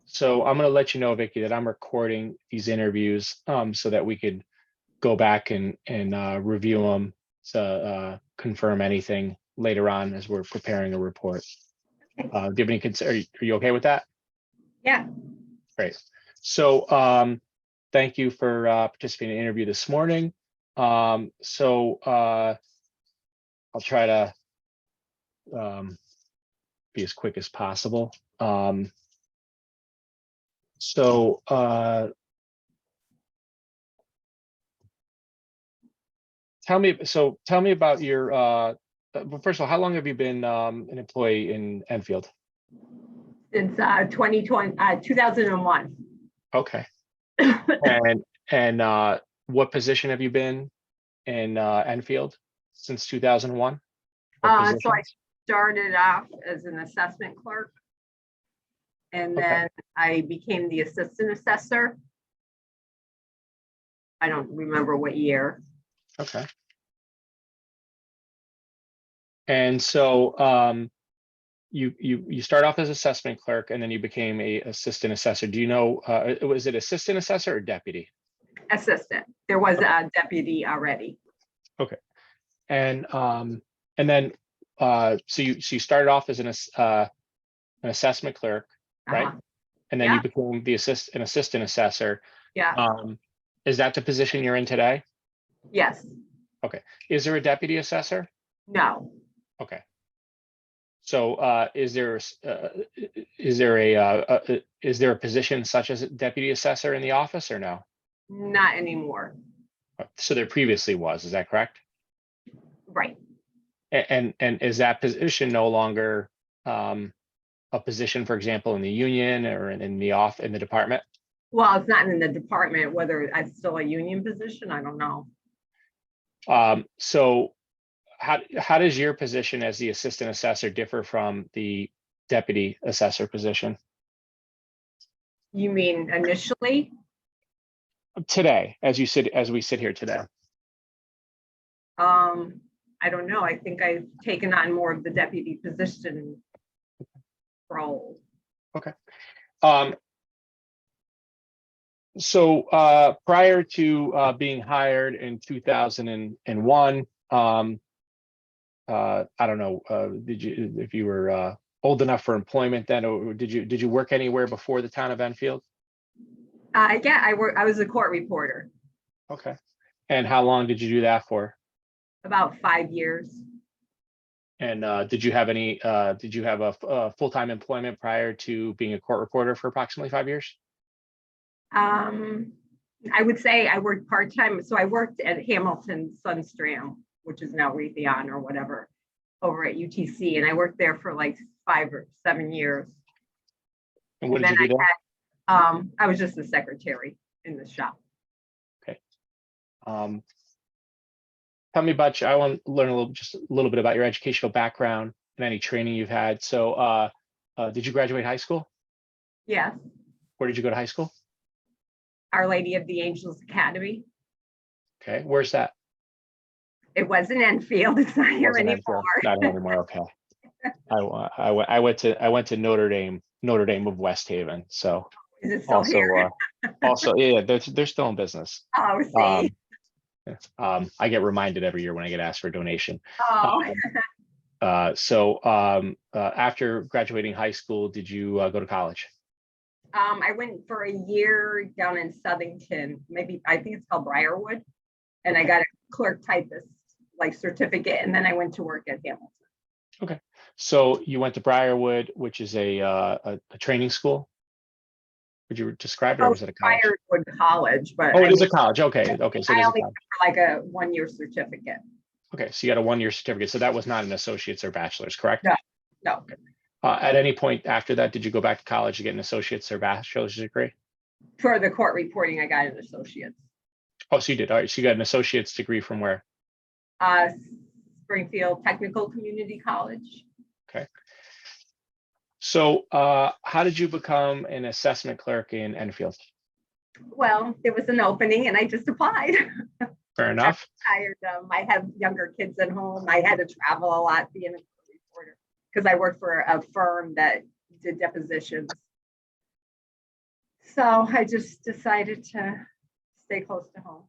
So I'm going to let you know, Vicki, that I'm recording these interviews so that we could go back and review them to confirm anything later on as we're preparing a report. Do you have any concern? Are you okay with that? Yeah. Great. So thank you for participating in the interview this morning. I'll try to be as quick as possible. Tell me about your well, first of all, how long have you been an employee in Enfield? Since 2001. Okay. And what position have you been in Enfield since 2001? So I started off as an assessment clerk, and then I became the assistant assessor. I don't remember what year. Okay. And so you start off as assessment clerk, and then you became a assistant assessor. Do you know, was it assistant assessor or deputy? Assistant. There was a deputy already. Okay. And then so you started off as an assessment clerk, right? And then you became the assistant assessor. Yeah. Is that the position you're in today? Yes. Okay. Is there a deputy assessor? No. Okay. So is there a position such as a deputy assessor in the office or no? Not anymore. So there previously was, is that correct? Right. And is that position no longer a position, for example, in the union or in the department? Well, it's not in the department. Whether it's still a union position, I don't know. So how does your position as the assistant assessor differ from the deputy assessor position? You mean initially? Today, as we sit here today. I don't know. I think I've taken on more of the deputy position role. Okay. So prior to being hired in 2001, I don't know, if you were old enough for employment then, or did you work anywhere before the town of Enfield? Yeah, I was a court reporter. Okay. And how long did you do that for? About 5 years. And did you have a full-time employment prior to being a court reporter for approximately 5 years? I would say I worked part-time. So I worked at Hamilton Sunstram, which is now Raytheon or whatever, over at UTC. And I worked there for like 5 or 7 years. And what did you do there? I was just the secretary in the shop. Okay. Tell me about you. I want to learn just a little bit about your educational background and any training you've had. So did you graduate high school? Yes. Where did you go to high school? Our Lady of the Angels Academy. Okay. Where's that? It was in Enfield. It's not here anymore. Not anymore. Okay. I went to Notre Dame of West Haven. So is it still here? Also, yeah, they're still in business. Oh, see. I get reminded every year when I get asked for a donation. Oh. So after graduating high school, did you go to college? I went for a year down in Southington, I think it's called Briarwood, and I got a clerk typist certificate, and then I went to work at Hamilton. Okay, so you went to Briarwood, which is a training school. Would you describe it, or was it a college? Briarwood College, but it is a college. Okay, so I only went for like a 1-year certificate. Okay, so you got a 1-year certificate. So that was not an associate's or bachelor's, correct? No. Okay. At any point after that, did you go back to college to get an associate's or bachelor's degree? For the court reporting, I got an associate's. Oh, so you did. All right. So you got an associate's degree from where? Springfield Technical Community College. Okay. So how did you become an assessment clerk in Enfield? Well, there was an opening and I just applied. Fair enough. I have younger kids at home. I had to travel a lot being a reporter because I worked for a firm that did depositions. So I just decided to stay close to home.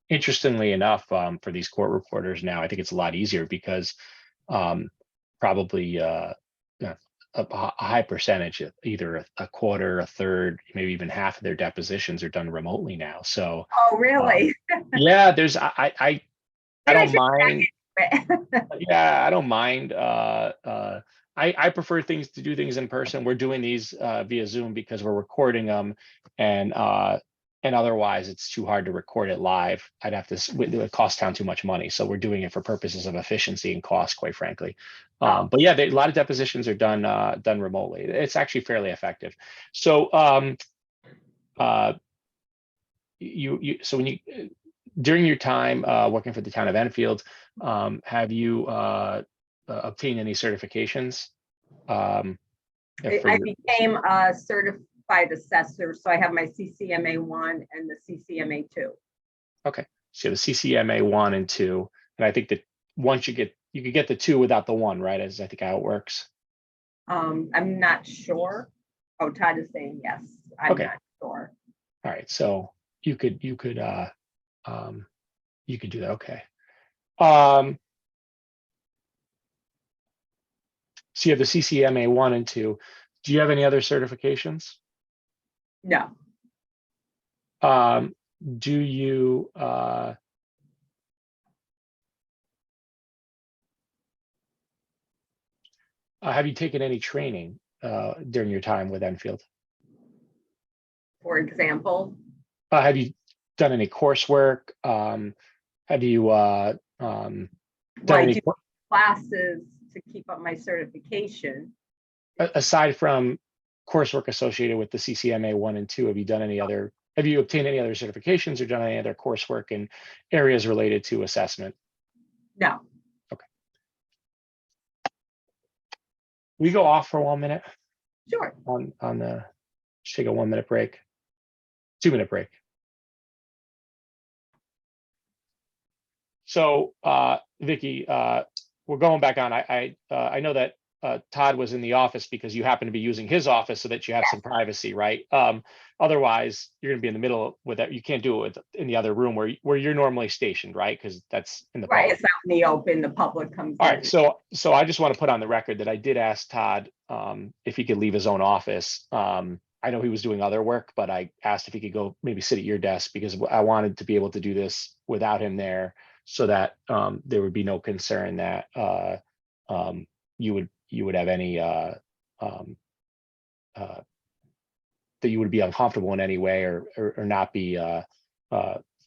Interestingly enough, for these court reporters now, I think it's a lot easier because probably yeah, a high percentage, either a quarter, a third, maybe even half of their depositions are done remotely now. So Oh, really? yeah, there's I Maybe I don't should mind. it. Yeah, I don't mind. I prefer to do things in person. We're doing these via Zoom because we're recording them, and otherwise it's too hard to record it live. I'd have to it would cost town too much money, so we're doing it for purposes of efficiency and cost, quite frankly. Oh. But yeah, a lot of depositions are done remotely. It's actually fairly effective. So so when you during your time working for the town of Enfield, have you obtained any certifications? For I your, became a certified assessor, so I have my CCMA 1 and the CCMA 2. okay, so the CCMA 1 and 2, and I think that once you could get the 2 without the 1, right? As I think how it works. I'm not sure. Oh, Todd is saying yes. I'm Okay. not sure. All right, so you could do that. Okay. So you have the CCMA 1 and 2. Do you have any other certifications? No, Do you have you taken any training during your time with Enfield? for example. Have you done any coursework? Have you Well, done I any do classes to keep up my certification. aside from coursework associated with the CCMA 1 and 2? Have you done any other? Have you obtained any other certifications or done any other coursework in areas related to assessment? No. Okay. We go off for 1 minute. Sure. On the just take a 1 minute break, 2 minute break. So Vicki, we're going back on. I know that Todd was in the office because you happen to be using his office so that you have some privacy, right? Otherwise, you're going to be in the middle with that. You can't do it in the other room where you're normally stationed, right? Because that's in the Right. public. It's out in the open. The public comes All in. right. So I just want to put on the record that I did ask Todd if he could leave his own office. I know he was doing other work, but I asked if he could go maybe sit at your desk because I wanted to be able to do this without him there, so that there would be no concern that you would have any that you would be uncomfortable in any way or not be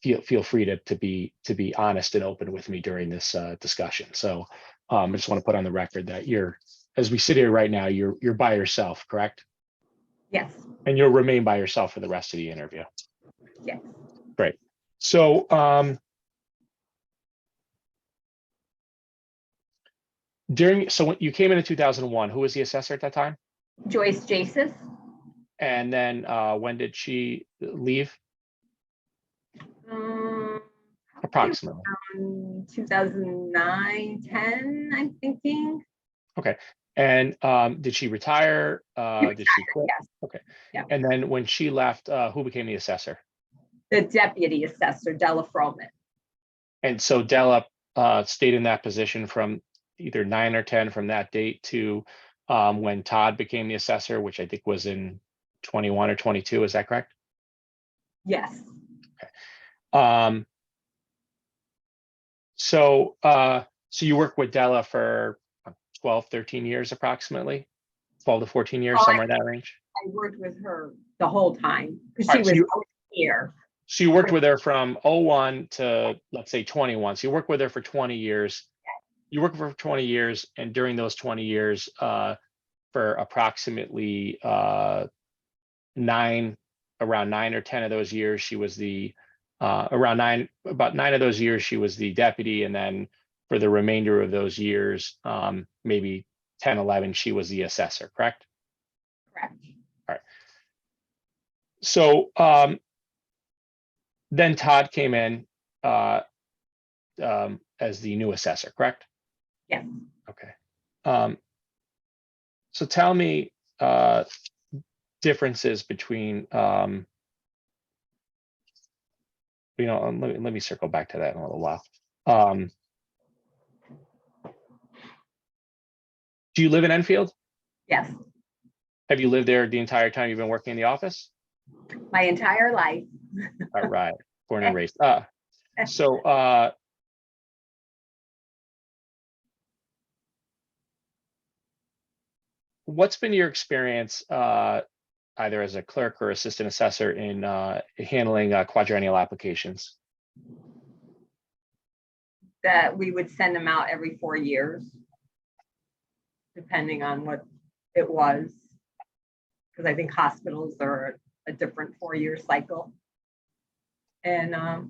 feel free to be honest and open with me during this discussion. So I just want to put on the record that as we sit here right now, you're by yourself, correct? Yes. And you'll remain by yourself for the rest of the interview. Yes. Great. So when you came in 2001, who was the assessor at that time? Joyce Jasis. And then when did she leave? Approximately. 2009, 10, I'm thinking. Okay. And did she retire? Did she quit? Yes. Okay. Yeah. And then when she left, who became the assessor? The deputy assessor, Della Froman. And so Della stayed in that position from either 9 or 10 from that date to when Todd became the assessor, which I think was in 21 or 22. Is that correct? Yes. Okay. So you worked with Della for 12, 13 years approximately, 12 to 14 years, somewhere in that range? I worked with her the whole time because All she right, so was you- here. So you worked with her from 01 to, let's say, 21. So you worked with her for 20 years. You worked for 20 years, and during those 20 years, for approximately around 9 or 10 of those years, she was about 9 of those years, she was the deputy. And then for the remainder of those years, maybe 10, 11, she was the assessor, correct? Correct. All right. So then Todd came in as the new assessor, correct? Yes. Okay. So tell me, differences between, let me circle back to that in a little while. Do you live in Enfield? Yes, Have you lived there the entire time you've been working in the office? my entire life. All right, born and raised. So what's been your experience, either as a clerk or assistant assessor, in handling quadrennial applications? That we would send them out every 4 years, depending on what it was. Because I think hospitals are a different 4-year cycle. And I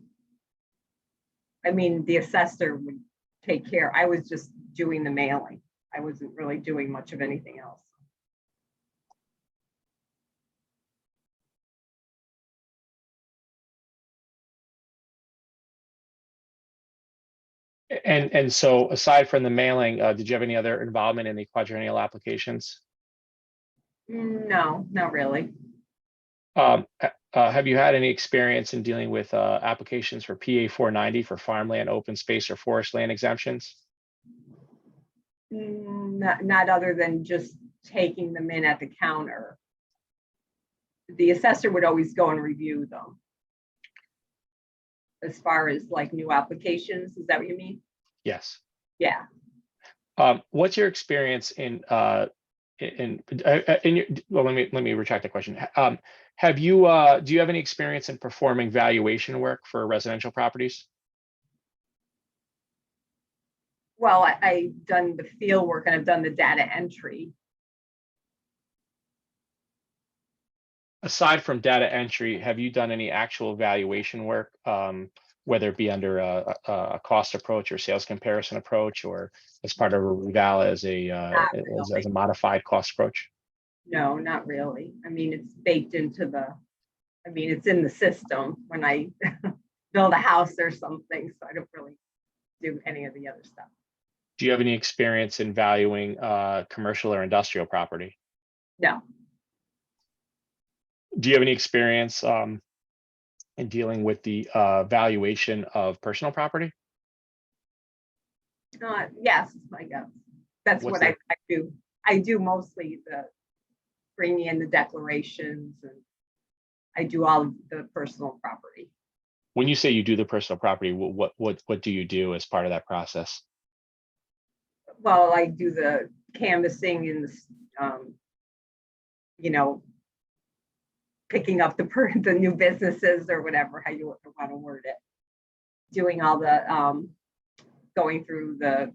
mean, the assessor would take care. I was just doing the mailing. I wasn't really doing much of anything else. And so aside from the mailing, did you have any other involvement in the quadrennial applications? No, not really. Have you had any experience in dealing with applications for PA 490 for farmland, open space, or forest land exemptions? Not other than just taking them in at the counter. The assessor would always go and review them. As far as like new applications, is that what you mean? Yes. Yeah. What's your experience in well, let me retract the question. Do you have any experience in performing valuation work for residential properties? Well, I've done the field work and I've done the data entry. Aside from data entry, have you done any actual valuation work, whether it be under a cost approach or sales comparison approach, or as part of a reval as a modified cost approach? No, not really. I mean, it's baked into it's in the system when I build a house or something, so I don't really do any of the other stuff. Do you have any experience in valuing commercial or industrial property? No. Do you have any experience in dealing with the valuation of personal property? Yes, I guess. That's What's what I do. I do mostly the bringing in the declarations, and I do all of the personal property. When you say you do the personal property, what do you do as part of that process? Well, I do the canvassing and the, picking up the new businesses or whatever, how you want to word it. Doing all the going through the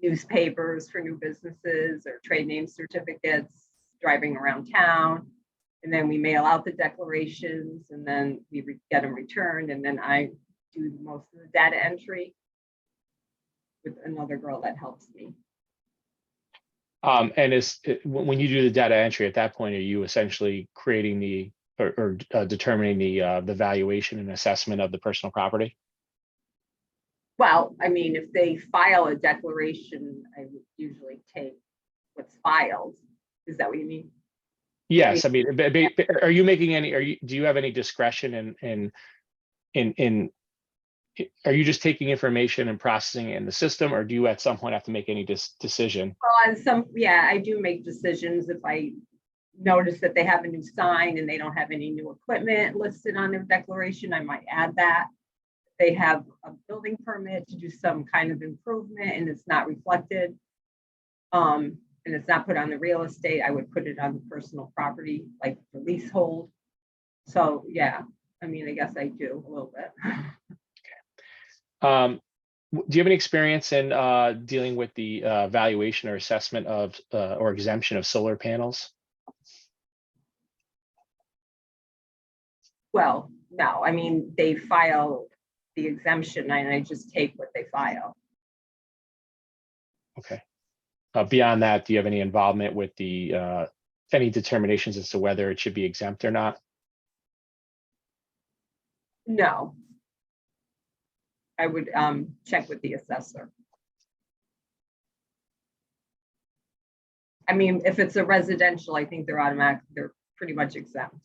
newspapers for new businesses or trade name certificates, driving around town, and then we mail out the declarations, and then we get them returned, and then I do most of the data entry with another girl that helps me. And when you do the data entry, at that point, are you essentially creating or determining the valuation and assessment of the personal property? Well, I mean, if they file a declaration, I would usually take what's filed. Is that what you mean? Yes, I mean, are you making any? Do you have any discretion in? Are you just taking information and processing it in the system, or do you at some point have to make any decision? Well, I do make decisions if I notice that they have a new sign and they don't have any new equipment listed on their declaration. I might add that. They have a building permit to do some kind of improvement and it's not reflected, and it's not put on the real estate, I would put it on the personal property, like the leasehold. So yeah, I mean, I guess I do a little bit. Do you have any experience in dealing with the valuation or assessment of or exemption of solar panels? Well, no, I mean, they file the exemption and I just take what they file. Okay. Beyond that, do you have any involvement with the any determinations as to whether it should be exempt or not? No. I would check with the assessor. I mean, if it's a residential, I think they're automatic, they're pretty much exempt.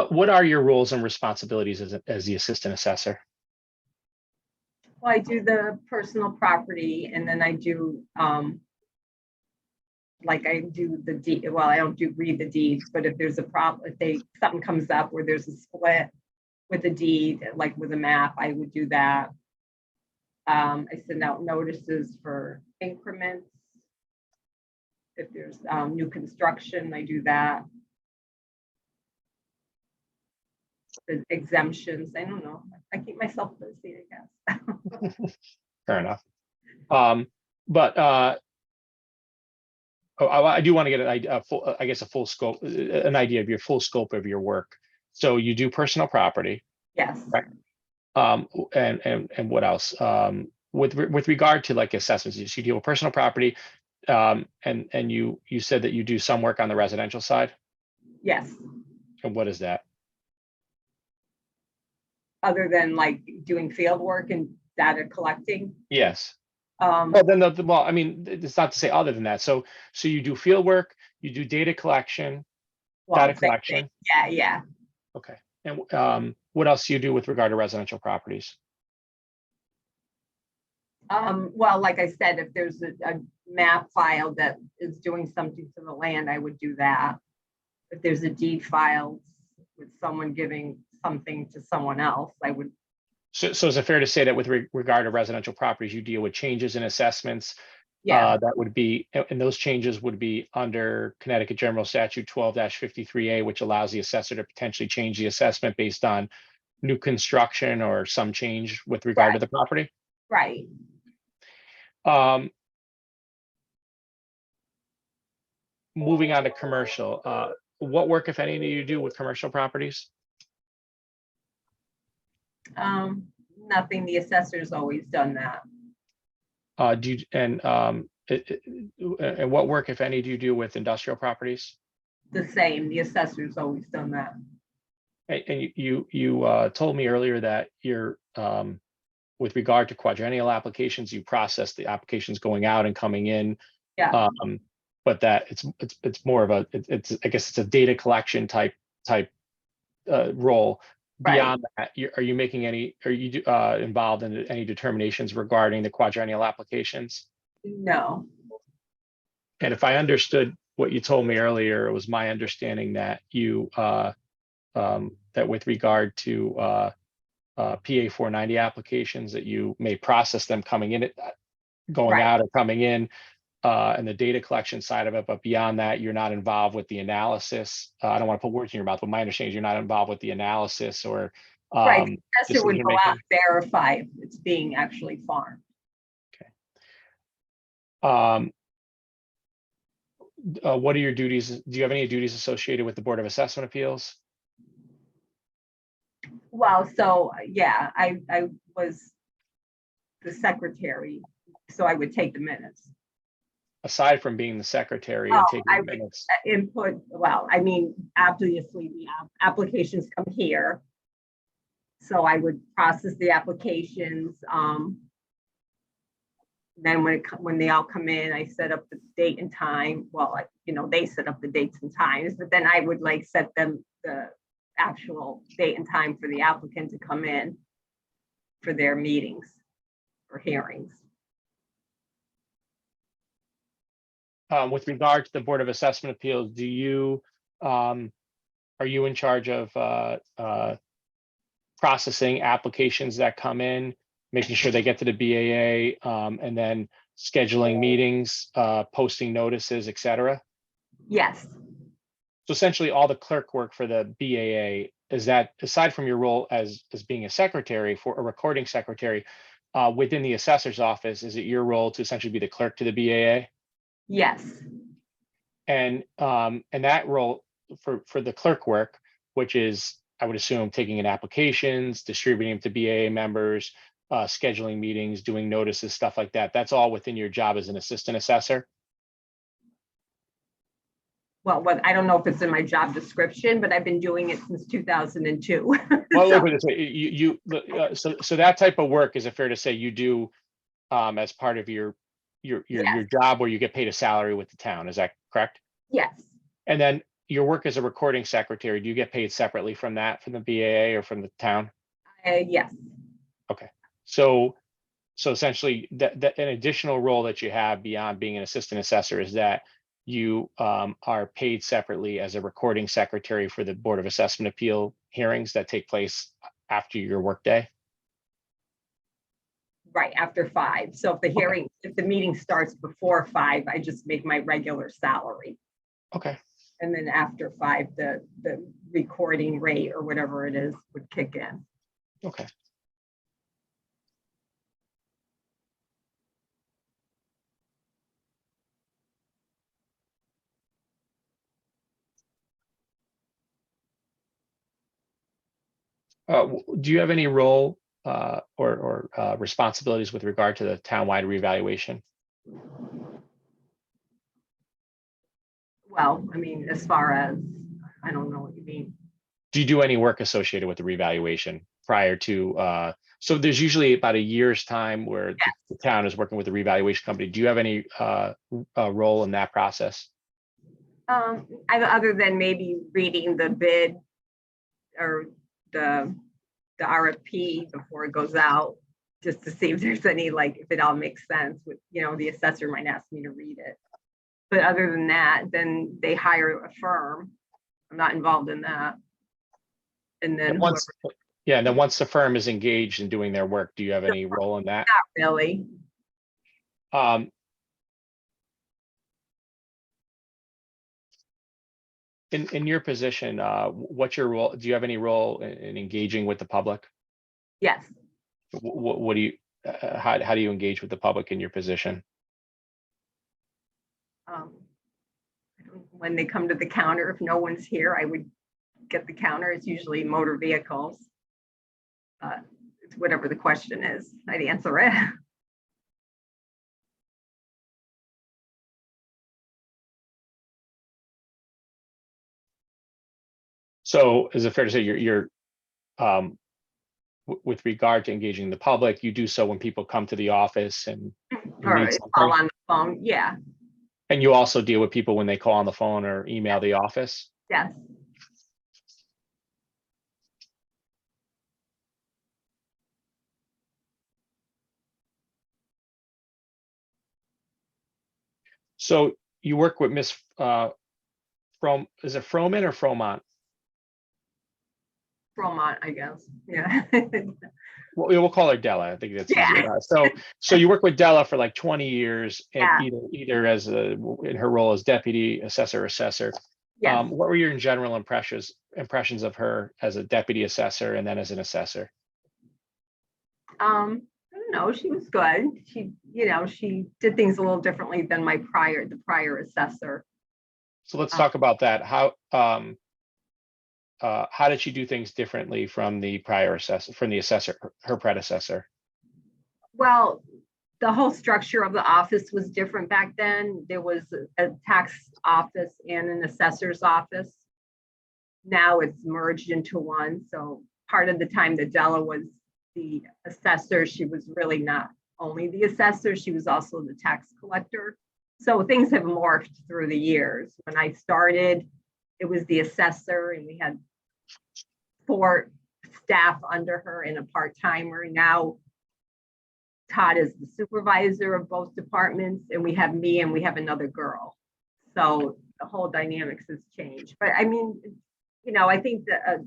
What are your roles and responsibilities as the assistant assessor? Well, I do the personal property, and then I do, like I do the deed. Well, I don't read the deeds, but if there's a problem, if something comes up where there's a split with the deed, like with a map, I would do that. I send out notices for increments. If there's new construction, I do that. The exemptions, I don't know. I keep myself busy, I guess. Fair enough. I do want to get an idea, an idea of your full scope of your work. So you do personal property, Yes. right? And what else? With regard to like assessments, you deal with personal property, and you said that you do some work on the residential side. Yes. And what is that? Other than like doing field work and data collecting. Yes. Well, I mean, it's not to say other than that. So you do field work, you do data collection, data collection. Yeah. Okay. And what else do you do with regard to residential properties? Well, like I said, if there's a map file that is doing something to the land, I would do that. If there's a deed filed with someone giving something to someone else, I would. So is it fair to say that with regard to residential properties, you deal with changes in assessments? Yeah. That would be, and those changes would be under Connecticut General Statute 12-53A, which allows the assessor to potentially change the assessment based on new construction or some change with regard to the property. Right. Moving on to commercial, what work, if any, do you do with commercial properties? Nothing. The assessor's always done that. And what work, if any, do you do with industrial properties? The same. The assessor's always done that. And you told me earlier that you're with regard to quadrennial applications, you process the applications going out and coming in. Yeah. But that it's more of a I guess it's a data collection type role. Beyond that, are you making any? Are you involved in any determinations regarding the quadrennial applications? No. And if I understood what you told me earlier, it was my understanding that you that with regard to PA 490 applications, that you may process them coming in, going out or coming in, and the data collection side of it. But beyond that, you're not involved with the analysis. I don't want to put words in your mouth, but my understanding is you're not involved with the analysis or the assessor would go out and verify if it's being actually farmed. Okay. What are your duties? Do you have any duties associated with the Board of Assessment Appeals? Well, so yeah, I was the secretary, so I would take the minutes. Aside from being the secretary and taking the minutes, input. Well, I mean, obviously the applications come here, so I would process the applications. Then when they all come in, I set up the date and time. Well, they set up the dates and times, but then I would like set them the actual date and time for the applicant to come in for their meetings or hearings. With regard to the Board of Assessment Appeals, do you are you in charge of processing applications that come in, making sure they get to the BAA, and then scheduling meetings, posting notices, etc.? Yes. So essentially all the clerk work for the BAA, is that, aside from your role as being a secretary, for a recording secretary within the assessor's office, is it your role to essentially be the clerk to the BAA? Yes. And that role for the clerk work, which is, I would assume, taking in applications, distributing them to BAA members, scheduling meetings, doing notices, stuff like that. That's all within your job as an assistant assessor? Well, I don't know if it's in my job description, but I've been doing it since 2002. Well, look at this way. So that type of work, is it fair to say you do as part of your job, where you get paid a salary with the town? Is that correct? Yes, And then your work as a recording secretary, do you get paid separately from that, from the BAA or from the town? yes, Okay. So essentially that an additional role that you have beyond being an assistant assessor is that you are paid separately as a recording secretary for the Board of Assessment Appeal hearings that take place after your workday. right, after 5. So if the hearing, if the meeting starts before 5, I just make my regular salary. Okay. And then after 5, the recording rate or whatever it is would kick in. Okay. Do you have any role or responsibilities with regard to the townwide reevaluation? Well, I mean, as far as, I don't know what you mean. Do you do any work associated with the reevaluation prior to, so there's usually about a year's time where the town is working with the reevaluation company. Do you have any role in that process? Other than maybe reading the bid or the RFP before it goes out, just to see if there's any, like, if it all makes sense with, the assessor might ask me to read it. But other than that, then they hire a firm. I'm not involved in that. And then And then once the firm is engaged in doing their work, do you have any role in that? Not really. In your position, what's your role? Do you have any role in engaging with the public? Yes. What do you, how do you engage with the public in your position? When they come to the counter, if no one's here, I would get the counter. It's usually motor vehicles. It's whatever the question is, I'd answer it. So is it fair to say you're with regard to engaging the public, you do so when people come to the office and Or call on the phone. Yeah. And you also deal with people when they call on the phone or email the office? Yes. So you work with Miss is it Froman or Fromont? Fromont, I guess. Yeah. Well, we'll call her Della. I think that's Yeah. easier. So you work with Della for like 20 years, and Yeah. either as in her role as deputy assessor. Yes. What were your general impressions of her as a deputy assessor and then as an assessor? I don't know. She was good. She did things a little differently than the prior assessor. So let's talk about that. How did she do things differently from the prior assessor, from the assessor, her predecessor? Well, the whole structure of the office was different back then. There was a tax office and an assessor's office. Now it's merged into one. So part of the time that Della was the assessor, she was really not only the assessor, she was also the tax collector. So things have morphed through the years. When I started, it was the assessor, and we had 4 staff under her and a part-timer. Now Todd is the supervisor of both departments, and we have me and we have another girl. So the whole dynamics has changed. But I mean, I think that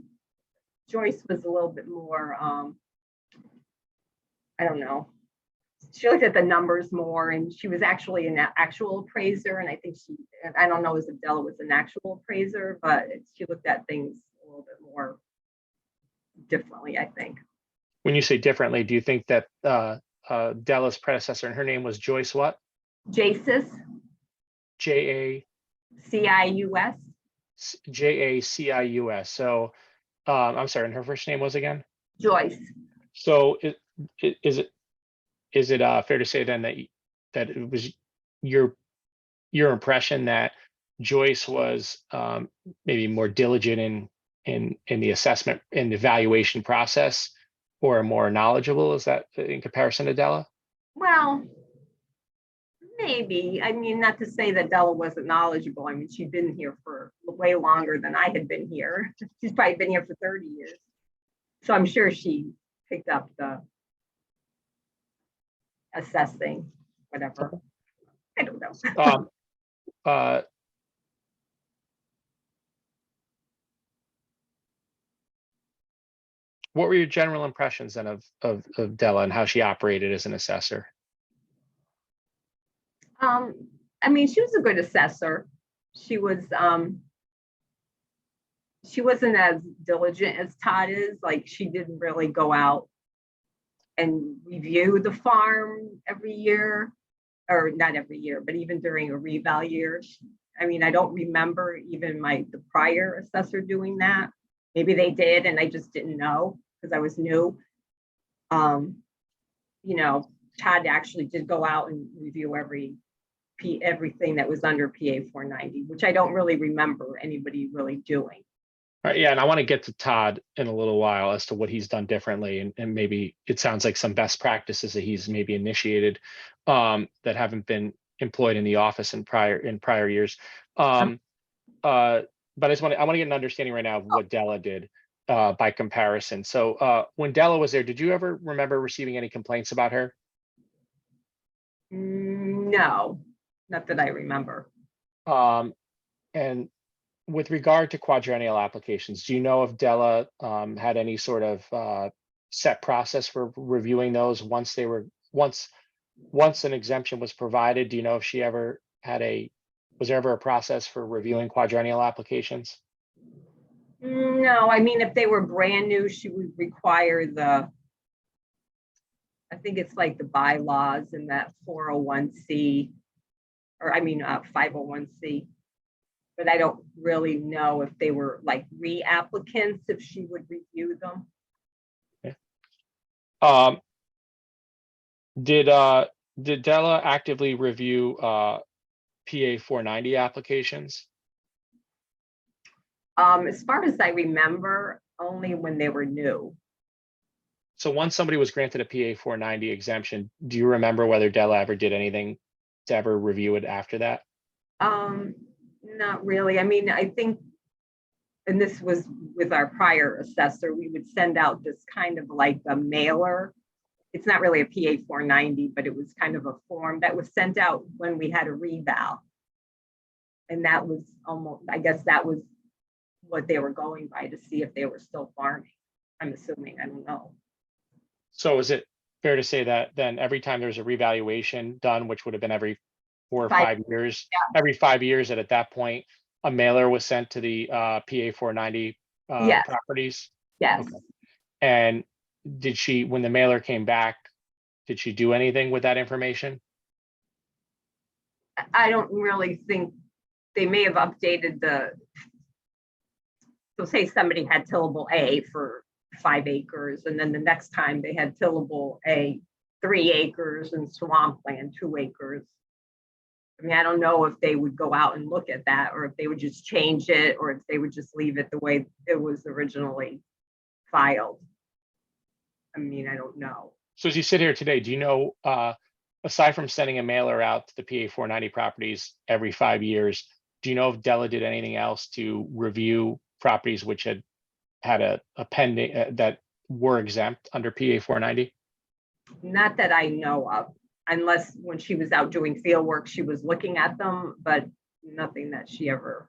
Joyce was a little bit more, I don't know. She looked at the numbers more, and she was actually an actual appraiser. And I think I don't know if Della was an actual appraiser, but she looked at things a little bit more differently, I think. When you say differently, do you think that Della's predecessor, and her name was Joyce what? Jacis. J-A? C-I-U-S. J-A-C-I-U-S. So I'm sorry, and her first name was again? Joyce. So is it fair to say then that it was your impression that Joyce was maybe more diligent in the assessment and evaluation process, or more knowledgeable? Is that in comparison to Della? Well, Maybe. I mean, not to say that Della wasn't knowledgeable. I mean, she'd been here for way longer than I had been here. She's probably been here for 30 years. So I'm sure she picked up the assessing, whatever. I don't know. Uh, what were your general impressions then of Della and how she operated as an assessor? I mean, she was a good assessor. She wasn't as diligent as Todd is. Like, she didn't really go out and review the farm every year, or not every year, but even during a reval year. I mean, I don't remember even the prior assessor doing that. Maybe they did, and I just didn't know because I was new. You know, Todd actually did go out and review everything that was under PA 490, which I don't really remember anybody really doing. Right, yeah, and I want to get to Todd in a little while as to what he's done differently, and maybe it sounds like some best practices that he's maybe initiated that haven't been employed in the office in prior years. But I want to get an understanding right now of what Della did by comparison. So when Della was there, did you ever remember receiving any complaints about her? No, not that I remember. And with regard to quadrennial applications, do you know if Della had any sort of set process for reviewing those once an exemption was provided? Do you know if she ever had was there ever a process for reviewing quadrennial applications? No, I mean, if they were brand new, she would require I think it's like the bylaws in that 401c, or I mean 501c. But I don't really know if they were like re-applicants, if she would review them. Okay. Did Della actively review PA 490 applications? As far as I remember, only when they were new. So once somebody was granted a PA 490 exemption, do you remember whether Della ever did anything to ever review it after that? Not really. I mean, I think, and this was with our prior assessor, we would send out this kind of like a mailer. It's not really a PA 490, but it was kind of a form that was sent out when we had a reval. And that was almost, I guess that was what they were going by to see if they were still farming. I'm assuming, I don't know. So is it fair to say that then every time there's a revaluation done, which would have been every 4 or 5 years, every 5 years, that at that point a mailer was sent to the PA 490 Yes. properties? Yes. Okay. And did she, when the mailer came back, did she do anything with that information? I don't really think they may have updated so say somebody had tillable A for 5 acres, and then the next time they had tillable A 3 acres and swampland 2 acres. I mean, I don't know if they would go out and look at that, or if they would just change it, or if they would just leave it the way it was originally filed. I mean, I don't know. So as you sit here today, do you know, aside from sending a mailer out to the PA 490 properties every 5 years, do you know if Della did anything else to review properties which had a pending that were exempt under PA 490? Not that I know of, unless when she was out doing field work, she was looking at them, but nothing that she ever,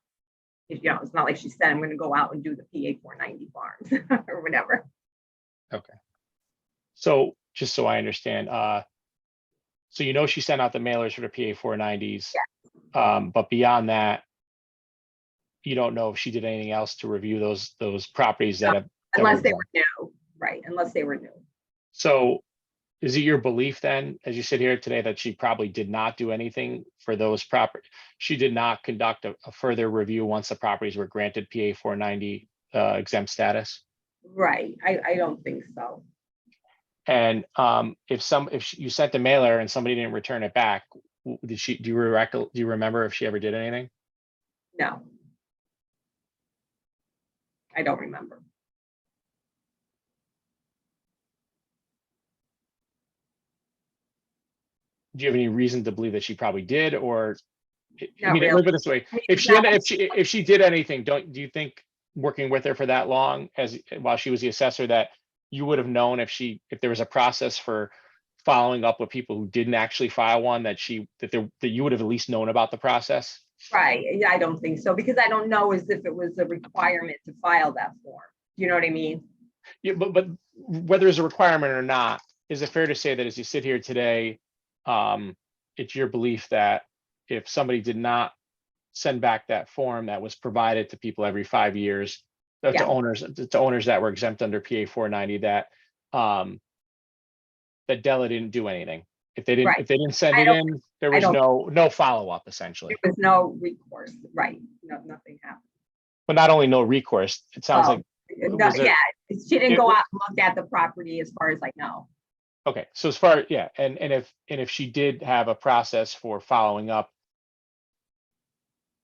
it's not like she said, I'm going to go out and do the PA 490 farms or whatever. Okay. So just so I understand, so she sent out the mailers for the PA 490s, but beyond that, you don't know if she did anything else to review those properties that have. Unless they were new, right? Unless they were new. So is it your belief then, as you sit here today, that she probably did not do anything for those properties? She did not conduct a further review once the properties were granted PA 490 exempt status? Right. I don't think so. And if you sent the mailer and somebody didn't return it back, do you remember if she ever did anything? No. I don't remember. Do you have any reason to believe that she probably did, or I Not mean, really. look at it this way: I mean, if it's she not- if she did anything, do you think working with her for that long, as while she was the assessor, that you would have known if there was a process for following up with people who didn't actually file one, that you would have at least known about the process? Right, yeah, I don't think so, because I don't know as if it was a requirement to file that form. You know what I mean? Yeah, but whether it's a requirement or not, is it fair to say that as you sit here today, it's your belief that if somebody did not send back that form that was provided to people every 5 years, to Yeah. owners that were exempt under PA 490, that that Della didn't do anything? If they Right. didn't send I it don't- in, there I was don't- no follow-up, essentially. There was no recourse, right? No, nothing happened. But not only no recourse, it sounds Well, like, No, was there- yeah, she didn't it go wa- out and look at the property as far as I know. okay, so as far, yeah, and if she did have a process for following up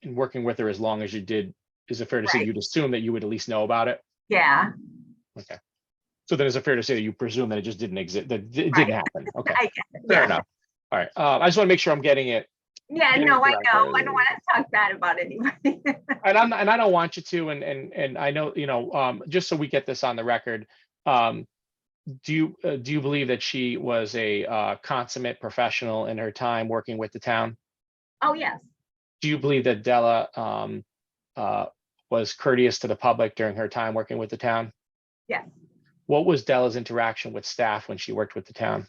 and working with her as long as you did, is it fair to say Right. you'd assume that you would at least know about it? Yeah, Okay. So then is it fair to say that you presume that it just didn't exist, that it Right. didn't happen? Okay, I get it. fair Yeah, enough. All right, I just want to make sure I'm getting it. yeah, Getting no, it I correct. know. I don't want to talk bad about anybody. And I don't want you to, and I know, just so we get this on the record, do you believe that she was a consummate professional in her time working with the town? Oh, yes, Do you believe that Della was courteous to the public during her time working with the town? yes. What was Della's interaction with staff when she worked with the town?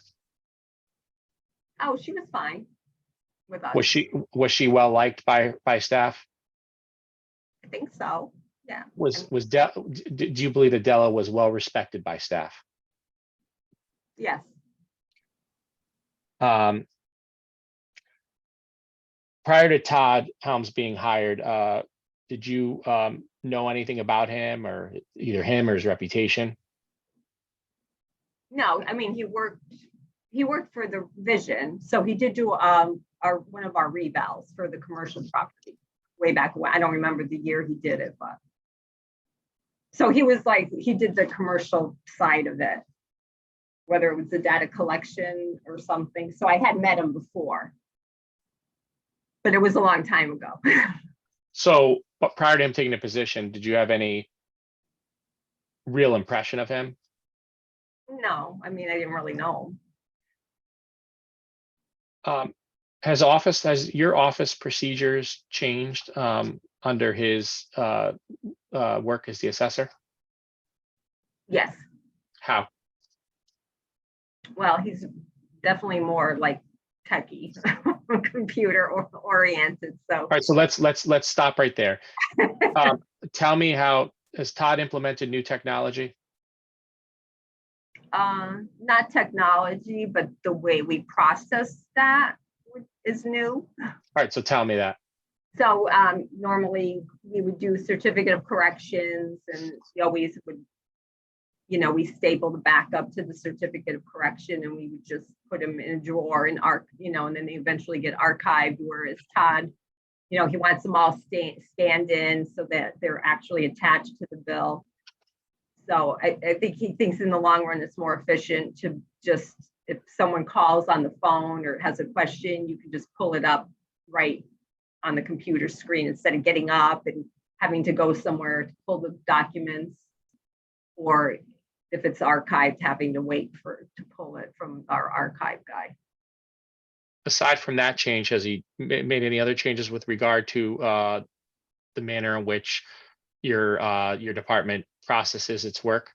Oh, she was fine with us. Was she well liked by staff? I think so. Yeah. Do you believe that Della was well respected by staff? Yes. Prior to Todd Helms being hired, did you know anything about him, or either him or his reputation? No, I mean, he worked for the Vision, so he did do one of our revals for the commercial property way back when. I don't remember the year he did it, but so he did the commercial side of it, whether it was the data collection or something. So I had met him before, but it was a long time ago. So, but prior to him taking the position, did you have any real impression of him? No, I mean, I didn't really know him. Has your office procedures changed under his work as the assessor? Yes. How? Well, he's definitely more like techie, computer oriented. So All right, so let's stop right there. Tell me, how has Todd implemented new technology? not technology, but the way we process that is new. All right, so tell me that. So normally we would do certificate of corrections, and we always would, we staple the backup to the certificate of correction, and we would just put them in a drawer and and then they eventually get archived. Whereas Todd, he wants them all scanned in so that they're actually attached to the bill. So I think he thinks in the long run it's more efficient to just, if someone calls on the phone or has a question, you can just pull it up right on the computer screen instead of getting up and having to go somewhere to pull the documents, or if it's archived, having to wait to pull it from our archive guy. Aside from that change, has he made any other changes with regard to the manner in which your department processes its work?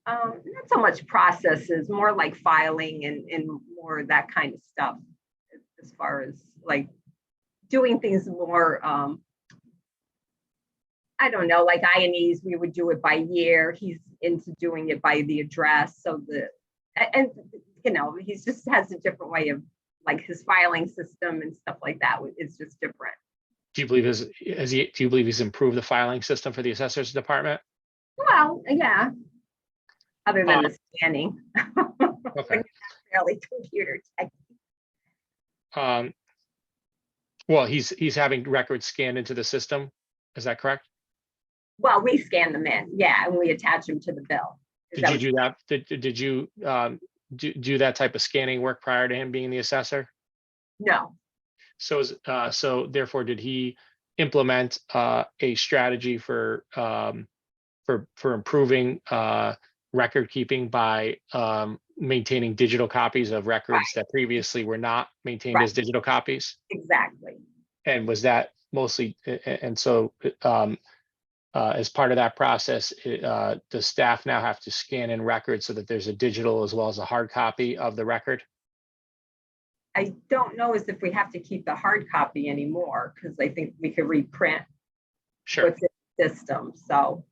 Not so much processes, more like filing and more that kind of stuff, as far as like doing things more, I don't know, like I&Es, we would do it by year. He's into doing it by the address. So he just has a different way of, like, his filing system and stuff like that is just different. Do you believe he's improved the filing system for the assessor's department? Well, yeah, other than the scanning. Okay. Fairly computer tech. Well, he's having records scanned into the system. Is that correct? Well, we scan them in, yeah, and we attach them to the bill. Did you do that? Did you do that type of scanning work prior to him being the assessor? No, So therefore, did he implement a strategy for improving record keeping by maintaining digital copies of records that previously were not maintained as Right. digital copies? exactly. And was that mostly, and so as part of that process, does staff now have to scan in records so that there's a digital as well as a hard copy of the record? I don't know as if we have to keep the hard copy anymore, because I think we could reprint Sure. what's in the system, so.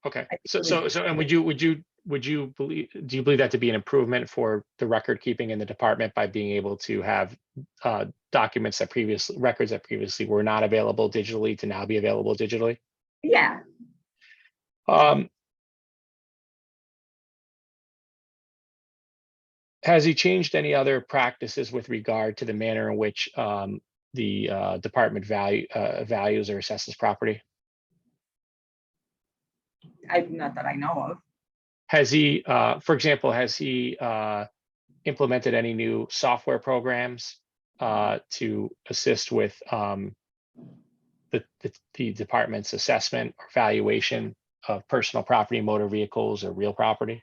Okay. I think So it was- and would you believe, do you believe that to be an improvement for the record keeping in the department by being able to have records that previously were not available digitally to now be available digitally? Yeah, Um, has he changed any other practices with regard to the manner in which the department values or assesses property? not that I know of. Has he, for example, implemented any new software programs to assist with the department's assessment or valuation of personal property, motor vehicles, or real property?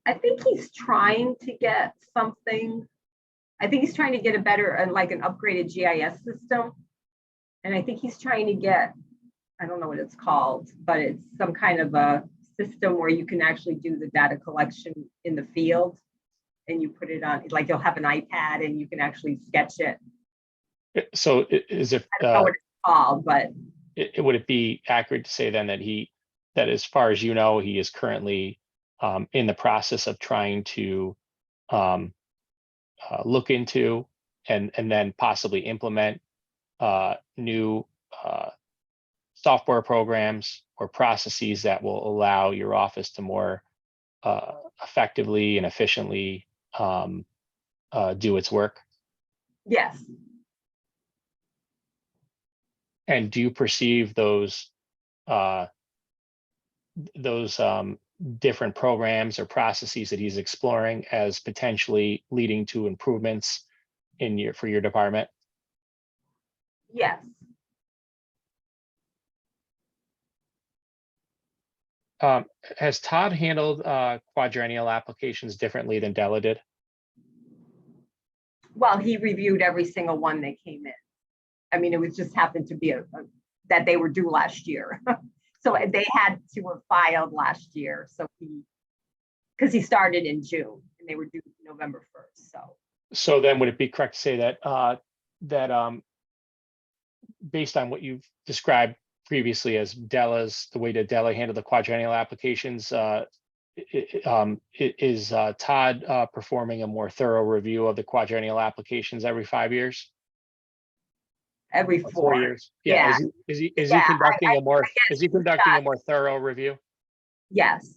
I think he's trying to get something. I think he's trying to get a better, like an upgraded GIS system. And I think he's trying to get, I don't know what it's called, but it's some kind of a system where you can actually do the data collection in the field. And you put it on, like you'll have an iPad and you can actually sketch it. So is it, I don't know what it's called, but would it be accurate to say then that as far as you know, he is currently in the process of trying to look into and then possibly implement new software programs or processes that will allow your office to more effectively and efficiently do its work? yes, And do you perceive those different programs or processes that he's exploring as potentially leading to improvements for your department? yes. Has Todd handled quadrennial applications differently than Della did? Well, he reviewed every single one that came in. I mean, it was just happened to be that they were due last year. So they had to have filed last year. So because he started in June and they were due November 1st. So then would it be correct to say that based on what you've described previously as the way that Della handled the quadrennial applications, is Todd performing a more thorough review of the quadrennial applications every 5 years? every Or 4 years? Yeah. Is he Yeah, conducting a more guess thorough review? Yes.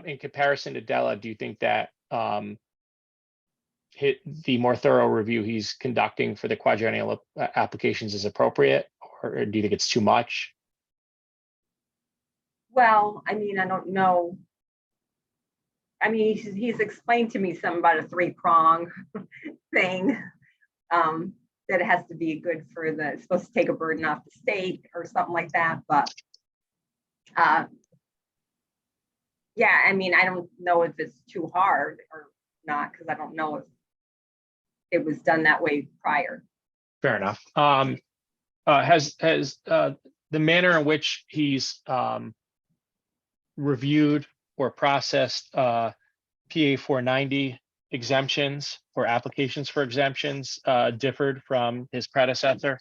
In comparison to Della, do you think that the more thorough review he's conducting for the quadrennial applications is appropriate, or do you think it's too much? Well, I mean, I don't know. I mean, he's explained to me something about a 3-prong thing. That it has to be good for it's supposed to take a burden off the state or something like that. But yeah, I mean, I don't know if it's too hard or not, because I don't know if it was done that way prior. Fair enough. Has the manner in which he's reviewed or processed PA 490 exemptions or applications for exemptions differed from his predecessor?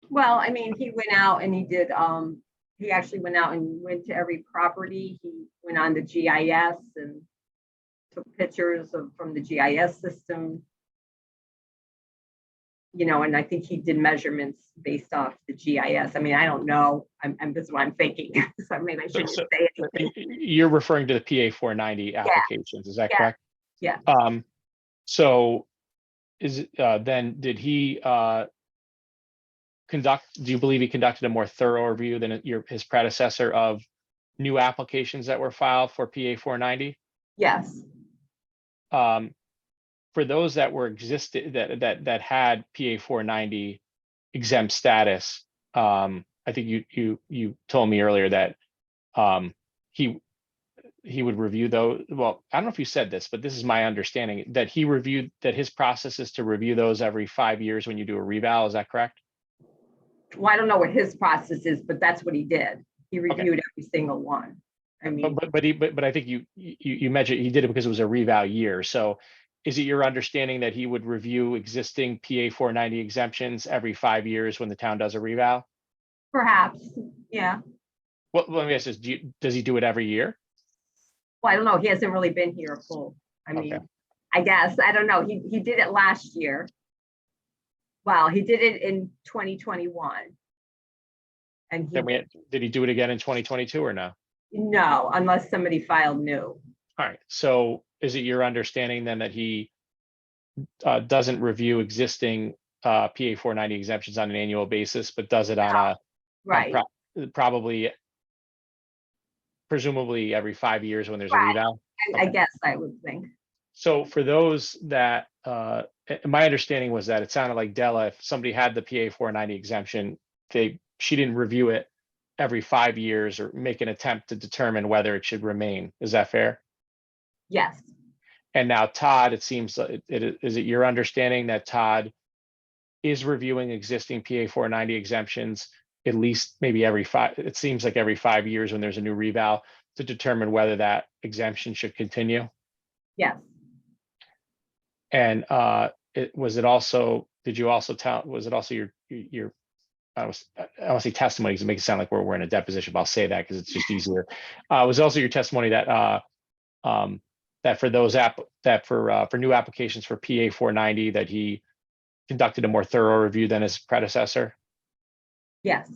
Well, I mean, he went out and he did, he actually went out and went to every property. He went on the GIS and took pictures from the GIS system. You know, and I think he did measurements based off the GIS. I mean, I don't know. This is what I'm thinking. So I mean, I shouldn't say anything. You're referring to the PA 490 applications, is that correct? Yeah. So then did he do you believe he conducted a more thorough review than his predecessor of new applications that were filed for PA 490. Yes, For those that were existed that had PA 490 exempt status, I think you told me earlier that he would review those. Well, I don't know if you said this, but this is my understanding that he reviewed, that his process is to review those every 5 years when you do a reval. Is that correct? well, I don't know what his process is, but that's what he did. He reviewed every single one. I mean, But I think you mentioned he did it because it was a reval year. So is it your understanding that he would review existing PA 490 exemptions every 5 years when the town does a reval? perhaps, yeah. Well, let me ask this, does he do it every year? Well, I don't know. He hasn't really been here full. I mean, Okay. I guess, I don't know. He did it last year. Well, he did it in 2021. And he, Did he do it again in 2022 or no? no, unless somebody filed new. All right, so is it your understanding then that he doesn't review existing PA 490 exemptions on an annual basis, but does it on a Right, probably presumably every 5 years when there's a Right. reval? I guess I would think. So for those that, my understanding was that it sounded like Della, if somebody had the PA 490 exemption, she didn't review it every 5 years or make an attempt to determine whether it should remain. Is that fair? Yes, And now Todd, it seems, is it your understanding that Todd is reviewing existing PA 490 exemptions at least maybe every 5, it seems like every 5 years when there's a new reval to determine whether that exemption should continue? yes. And was it also your I want to say testimony because it makes it sound like we're in a deposition, but I'll say that because it's just easier. Was also your testimony that that for those for new applications for PA 490 that he conducted a more thorough review than his predecessor? Yes,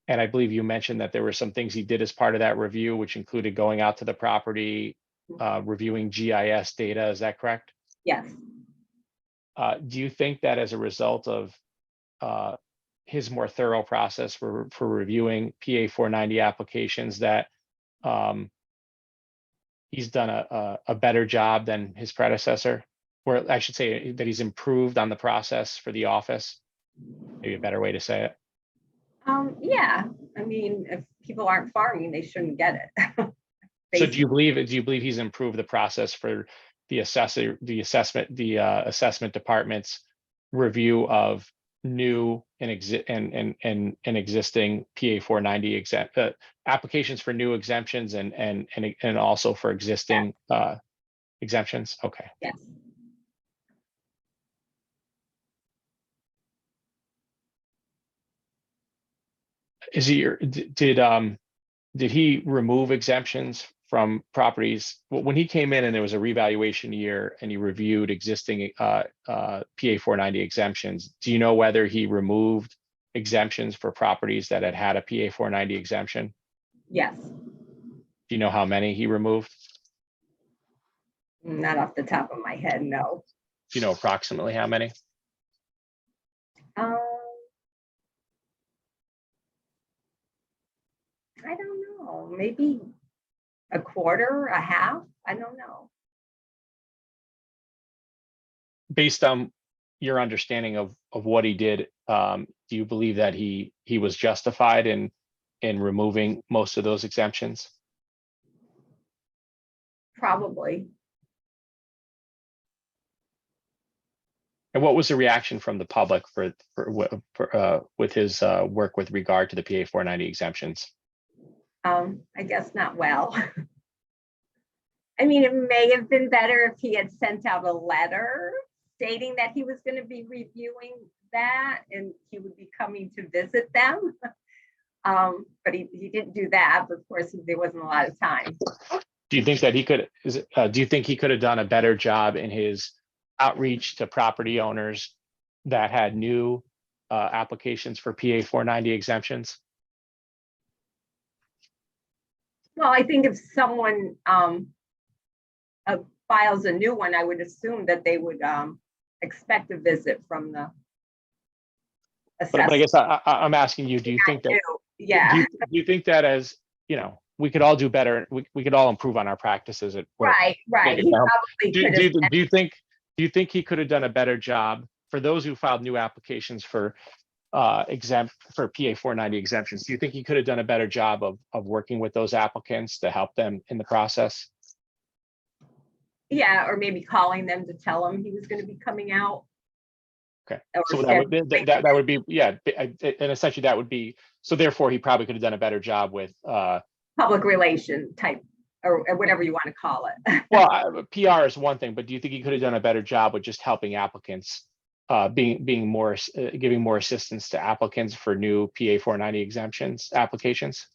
And I believe you mentioned that there were some things he did as part of that review, which included going out to the property, reviewing GIS data. Is that correct? yes. Do you think that as a result of his more thorough process for reviewing PA 490 applications that he's done a better job than his predecessor? Or I should say that he's improved on the process for the office? Maybe a better way to say it. Yeah, I mean, if people aren't farming, they shouldn't get it. So do you believe he's improved the process for the assessment department's review of new and existing PA 490 applications for new exemptions and also for existing exemptions? Okay. Yes, Is he did he remove exemptions from properties when he came in and there was a revaluation year and he reviewed existing PA 490 exemptions? Do you know whether he removed exemptions for properties that had a PA 490 exemption? yes. Do you know how many he removed? Not off the top of my head, no. Do you know approximately how many? I don't know, maybe a quarter, a half, I don't know. Based on your understanding of what he did, do you believe that he was justified in removing most of those exemptions? Probably. And what was the reaction from the public with his work with regard to the PA 490 exemptions? I guess not well. I mean, it may have been better if he had sent out a letter stating that he was going to be reviewing that and he would be coming to visit them. But he didn't do that, but of course there wasn't a lot of time. Do you think that he could, do you think he could have done a better job in his outreach to property owners that had new applications for PA 490 exemptions? Well, I think if someone files a new one, I would assume that they would expect a visit from the assessor. But I guess I'm asking you, do you think that, Yeah. do you think that as, we could all do better. We could all improve on our practices at work. Right. He probably Do, could do, have. you- do you think he could have done a better job for those who filed new applications for exempt for PA 490 exemptions? Do you think he could have done a better job of working with those applicants to help them in the process? Yeah, or maybe calling them to tell them he was going to be coming out. Okay, Or so that would be, yeah, and essentially that would be, so therefore he probably could have done a better job with public relation type, or whatever you want to call it. well, PR is one thing, but do you think he could have done a better job with just helping applicants, giving more assistance to applicants for new PA 490 exemptions applications?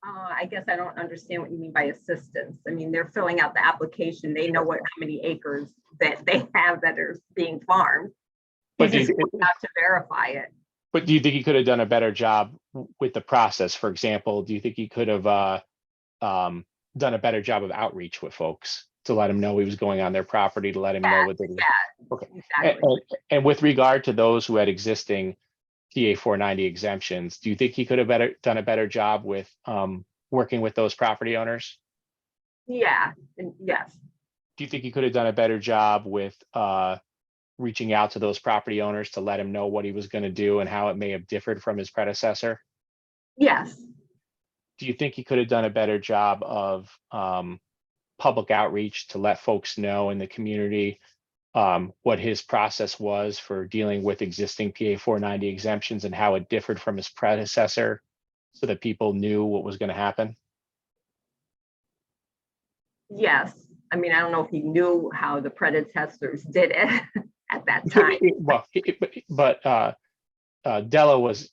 I guess I don't understand what you mean by assistance. I mean, they're filling out the application. They know how many acres that they have that are being farmed. But He's just going out to verify it. But do you think he could have done a better job with the process? For example, do you think he could have done a better job of outreach with folks to let him know he was going on their property, to let him know what they were? Okay. Exactly. And with regard to those who had existing PA 490 exemptions, do you think he could have done a better job with working with those property owners? Yeah. Yes. Do you think he could have done a better job with reaching out to those property owners to let him know what he was going to do and how it may have differed from his predecessor? Yes. Do you think he could have done a better job of public outreach to let folks know in the community what his process was for dealing with existing PA 490 exemptions and how it differed from his predecessor, so that people knew what was going to happen? Yes. I mean, I don't know if he knew how the predecessors did it at that time. Well, but Della was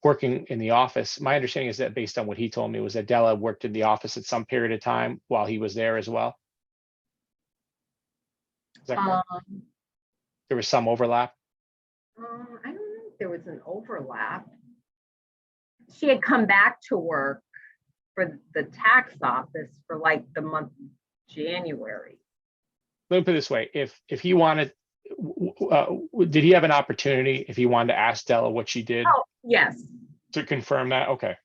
working in the office. My understanding is that, based on what he told me, was that Della worked in the office at some period of time while he was there as well. Is that correct? There was some overlap. I don't know if there was an overlap. She had come back to work for the tax office for like the month of January. Let me put it this way: if he wanted, did he have an opportunity, if he wanted to ask Della what she did? Oh, yes. To confirm that? Okay.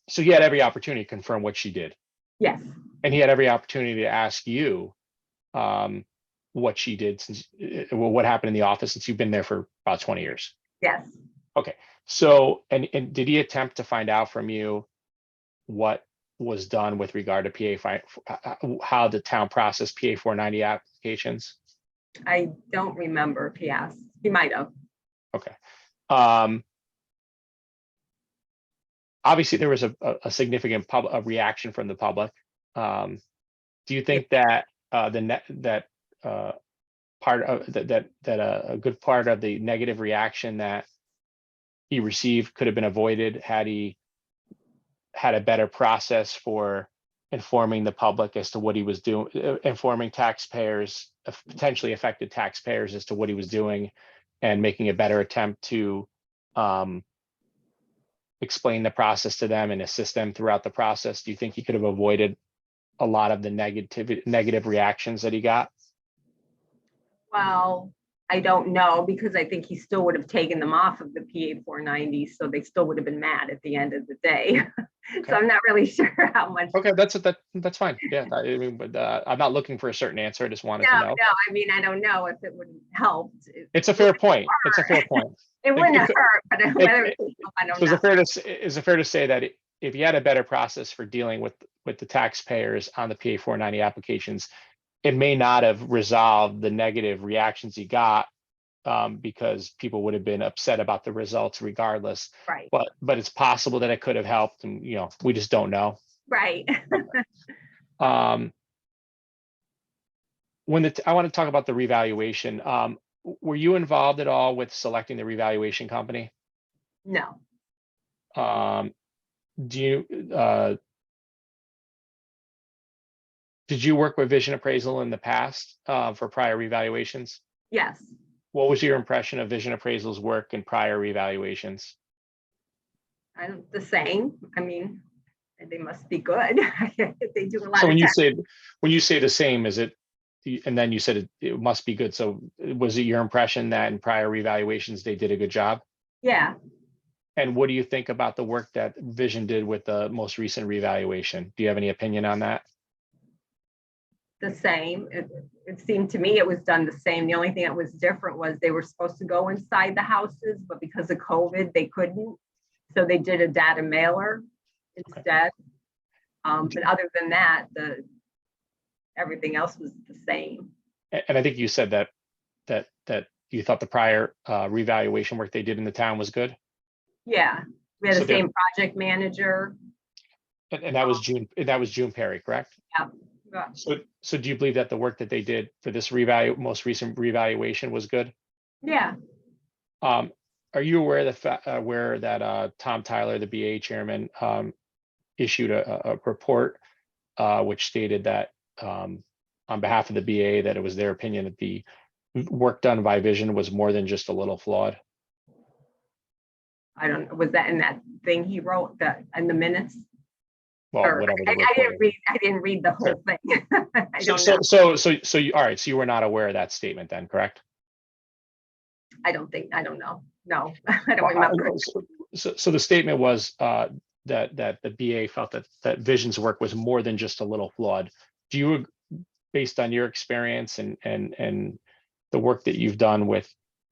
So he had every opportunity to confirm what she did. Yes. And he had every opportunity to ask you what she did, since what happened in the office, since you've been there for about 20 years. Yes. Okay. So, and did he attempt to find out from you what was done with regard to how the town processed PA 490 applications? I don't remember if he asked. He might have. Okay. Obviously there was a significant reaction from the public. Do you think that part of a good part of the negative reaction that he received could have been avoided had he had a better process for informing the public as to what he was doing, informing taxpayers, potentially affected taxpayers, as to what he was doing, and making a better attempt to explain the process to them and assist them throughout the process? Do you think he could have avoided a lot of the negative reactions that he got? Well, I don't know, because I think he still would have taken them off of the PA 490, so they still would have been mad at the end of the day. Okay. So I'm not really sure how much. Okay, that's fine. Yeah, I mean, but I'm not looking for a certain answer. I just wanted to know. No, I mean, I don't know if it would have helped. It's a fair point. It's a fair point. It wouldn't have hurt, but whether I don't know. Is it fair to say that if you had a better process for dealing with the taxpayers on the PA 490 applications, it may not have resolved the negative reactions he got, because people would have been upset about the results regardless. Right. But it's possible that it could have helped, and we just don't know. Right. I want to talk about the revaluation. Were you involved at all with selecting the revaluation company? No. Did you work with Vision Appraisal in the past for prior revaluations? Yes. What was your impression of Vision Appraisal's work in prior revaluations? The same. I mean, they must be good. They do a lot. So when you say the same, is it? And then you said it must be good. So was it your impression that in prior revaluations they did a good job? Yeah. And what do you think about the work that Vision did with the most recent revaluation? Do you have any opinion on that? The same. It seemed to me it was done the same. The only thing that was different was they were supposed to go inside the houses, but because of COVID, they couldn't. So they did a data mailer instead. But other than that, everything else was the same. And I think you said that you thought the prior revaluation work they did in the town was good. Yeah, we had So the same project manager. And that was June. That was June Perry, correct? Yeah. So do you believe that the work that they did for this most recent revaluation was good? Yeah. Are you aware that Tom Tyler, the BAA chairman, issued a report which stated that on behalf of the BAA that it was their opinion that the work done by Vision was more than just a little flawed? I don't know. Was that in that thing he wrote that in the minutes? Well, Or, whatever the I report is. I didn't read the whole thing. I don't So know. you, all right. So you were not aware of that statement then, correct? I don't know. No, I don't remember. So the statement was that the BA felt that Vision's work was more than just a little flawed. Do you, based on your experience and the work that you've done with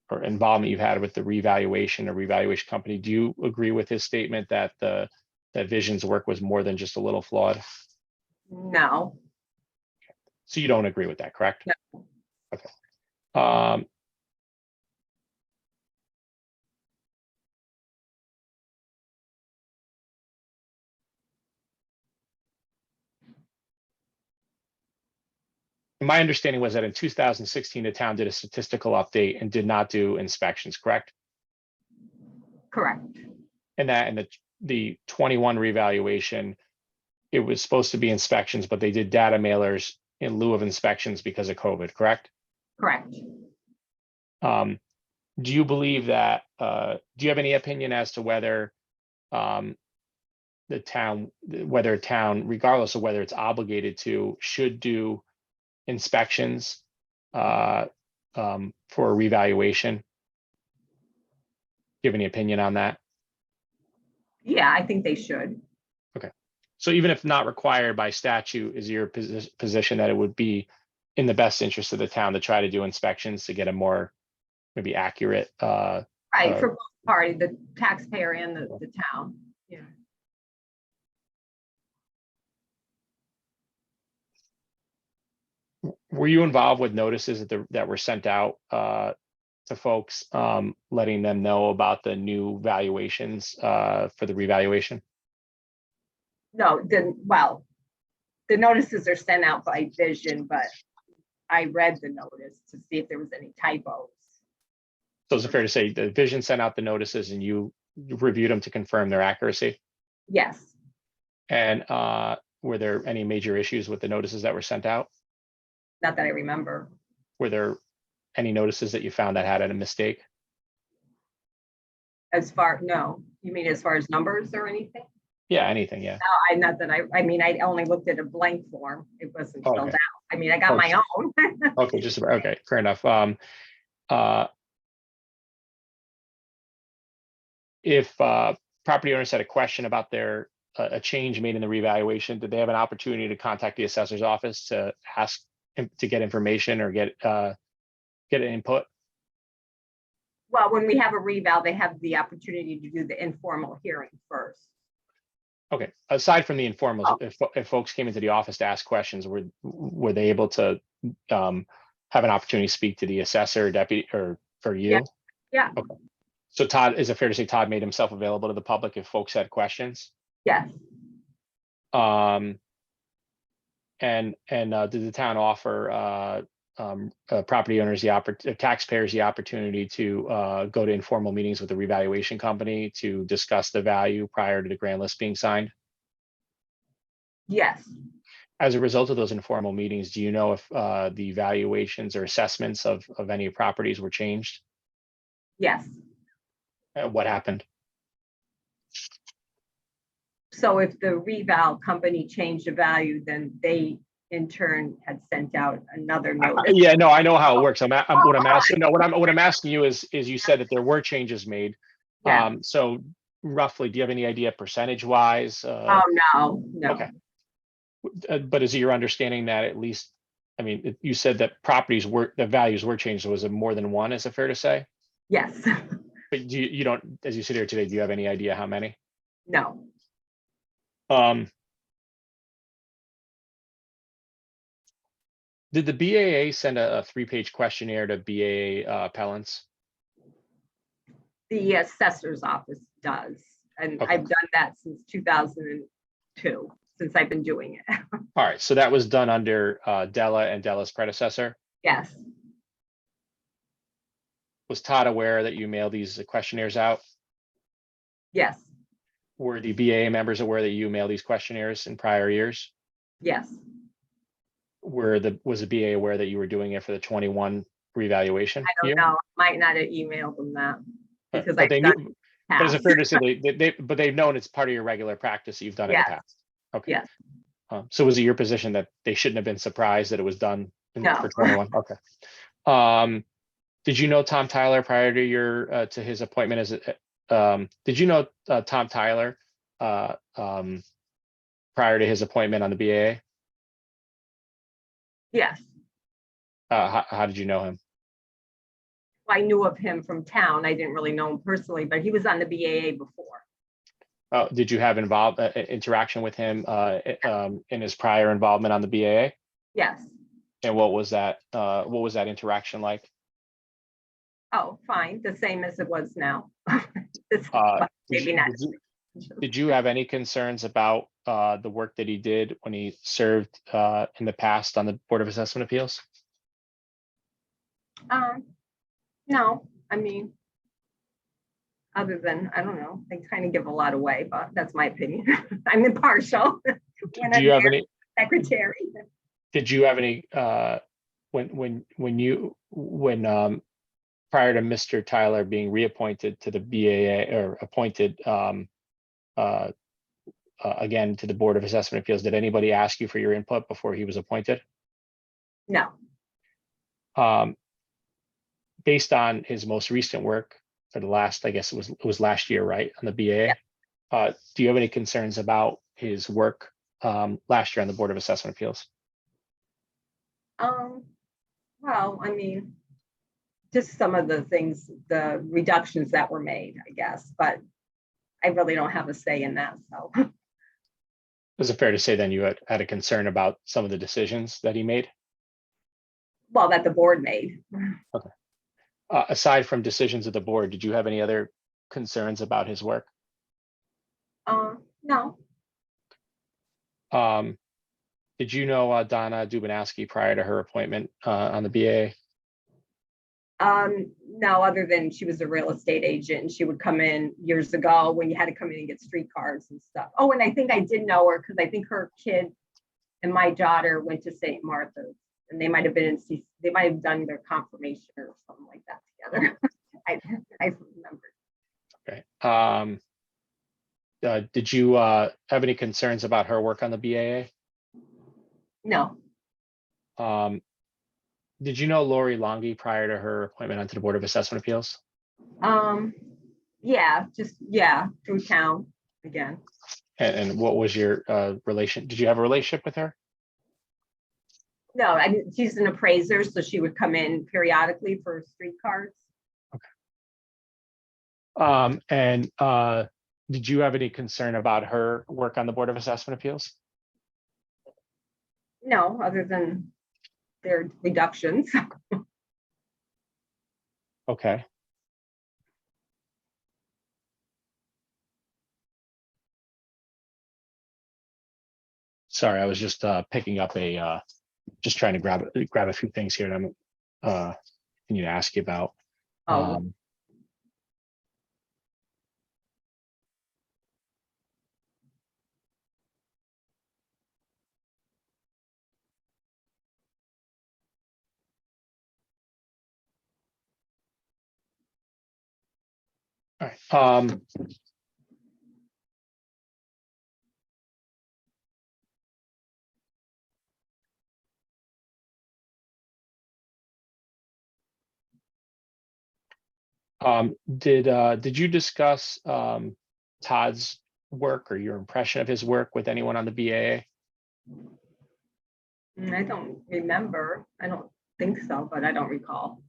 or involvement you've had with the revaluation company, do you agree with his statement that that Vision's work was more than just a little flawed? No. So you don't agree with that, correct? No. Okay. My understanding was that in 2016, the town did a statistical update and did not do inspections, correct? Correct. And that in the 21 revaluation, it was supposed to be inspections, but they did data mailers in lieu of inspections because of COVID, correct? Correct. Do you believe that, do you have any opinion as to whether the town, regardless of whether it's obligated to, should do inspections for a revaluation? Do you have any opinion on that? Yeah, I think they should. Okay. So even if not required by statute, is your position that it would be in the best interest of the town to try to do inspections to get a more maybe accurate? Right, for both parties, the taxpayer and the town. Yeah. Were you involved with notices that were sent out to folks, letting them know about the new valuations for the revaluation? No, well, the notices are sent out by Vision, but I read the notice to see if there was any typos. So is it fair to say the Vision sent out the notices and you reviewed them to confirm their accuracy? Yes. And were there any major issues with the notices that were sent out? Not that I remember. Were there any notices that you found that had a mistake? No. You mean as far as numbers or anything? Yeah, anything, yeah. No, not that I mean, I only looked at a blank form. It wasn't filled out. I mean, I got my own. Okay, okay, fair enough. If property owners had a question about a change made in the revaluation, did they have an opportunity to contact the assessor's office to ask to get information or get an input? Well, when we have a reval, they have the opportunity to do the informal hearing first. Okay. Aside from the informal, if folks came into the office to ask questions, were they able to have an opportunity to speak to the assessor, deputy, or you? Yeah. Okay. So Todd, is it fair to say Todd made himself available to the public if folks had questions? Yes. And did the town offer property owners taxpayers the opportunity to go to informal meetings with the revaluation company to discuss the value prior to the grand list being signed? Yes. As a result of those informal meetings, do you know if the valuations or assessments of any properties were changed? Yes. What happened? So if the reval company changed the value, then they in turn had sent out another notice. Yeah, no, I know how it works. What I'm asking you is you said that there were changes made. Yeah. So roughly, do you have any idea percentage wise? Oh, no. Okay. But is it your understanding that at least, I mean, you said that the values were changed, so was it more than one, is it fair to say? Yes, But you don't, as you sit here today, do you have any idea how many? no. Did the BAA send a 3-page questionnaire to BAA appellants? The assessor's office does, and Okay. I've done that since 2002, since I've been doing it. All right, so that was done under Della and Della's predecessor. Yes, Was Todd aware that you mailed these questionnaires out? yes, Were the BAA members aware that you mailed these questionnaires in prior years? yes. Was the BAA aware that you were doing it for the 21 revaluation I don't year? know. I might not have emailed them that because But I've they done knew, it but is it past. fair to say but they've known it's part of your regular practice that you've done in the Yes. past? Okay. Yes. So was it your position that they shouldn't have been surprised that it was done No. for 21? Okay. Did you know Tom Tyler prior to your to his appointment as did you know Tom Tyler prior to his appointment on the BAA? Yes. How did you know him? I knew of him from town. I didn't really know him personally, but he was on the BAA before. Did you have interaction with him in his prior involvement on the BAA? Yes. And what was that interaction like? Oh, fine. The same as it was now. Maybe not. Did you have any concerns about the work that he did when he served in the past on the Board of Assessment Appeals? No, I mean, other than, I don't know, they kind of give a lot away, but that's my opinion. I'm impartial. Do you have any? Secretary. Did you have any when prior to Mr. Tyler being reappointed to the BAA or appointed again to the Board of Assessment Appeals, did anybody ask you for your input before he was appointed? No. Based on his most recent work for the last, I guess it was last year, right, on the BAA? Yeah. Do you have any concerns about his work last year on the Board of Assessment Appeals? Well, I mean, just some of the things, the reductions that were made, I guess, but I really don't have a say in that, so. Is it fair to say then you had a concern about some of the decisions that he made? Well, that the board made. Okay. Aside from decisions of the board, did you have any other concerns about his work? No. Did you know Donna Dubanowski prior to her appointment on the BAA? No, other than she was a real estate agent and she would come in years ago when you had to come in and get streetcars and stuff. Oh, and I think I did know her because I think her kid and my daughter went to St. Martha's and they might have been they might have done their confirmation or something like that together. I remember. Okay. Did you have any concerns about her work on the BAA? No. Did you know Lori Longy prior to her appointment onto the Board of Assessment Appeals? Yeah, through town again. And what was your relation? Did you have a relationship with her? No, I mean, she's an appraiser, so she would come in periodically for streetcars. Okay. And did you have any concern about her work on the Board of Assessment Appeals? No, other than their reductions. Okay. Sorry, I was just picking up just trying to grab a few things here that I'm need to ask you about. Oh. All right. Did you discuss Todd's work or your impression of his work with anyone on the BAA? I don't remember. I don't think so, but I don't recall.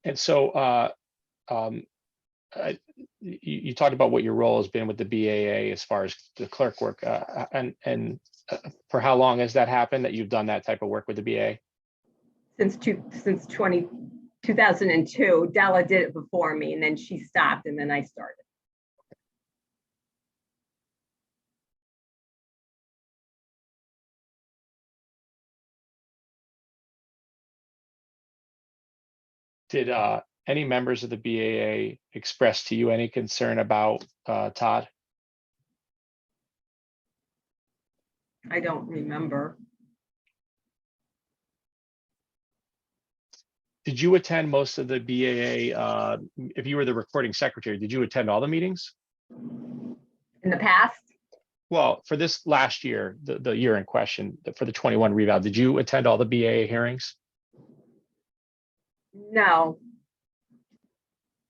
And so you talked about what your role has been with the BAA as far as the clerk work, and for how long has that happened that you've done that type of work with the BAA? Since 2002. Della did it before me, and then she stopped, and then I started. Did any members of the BAA express to you any concern about Todd? I don't remember. Did you attend most of the BAA? If you were the recording secretary, did you attend all the meetings? In the past? Well, for this last year, the year in question, for the 21 reval, did you attend all the BAA hearings? No.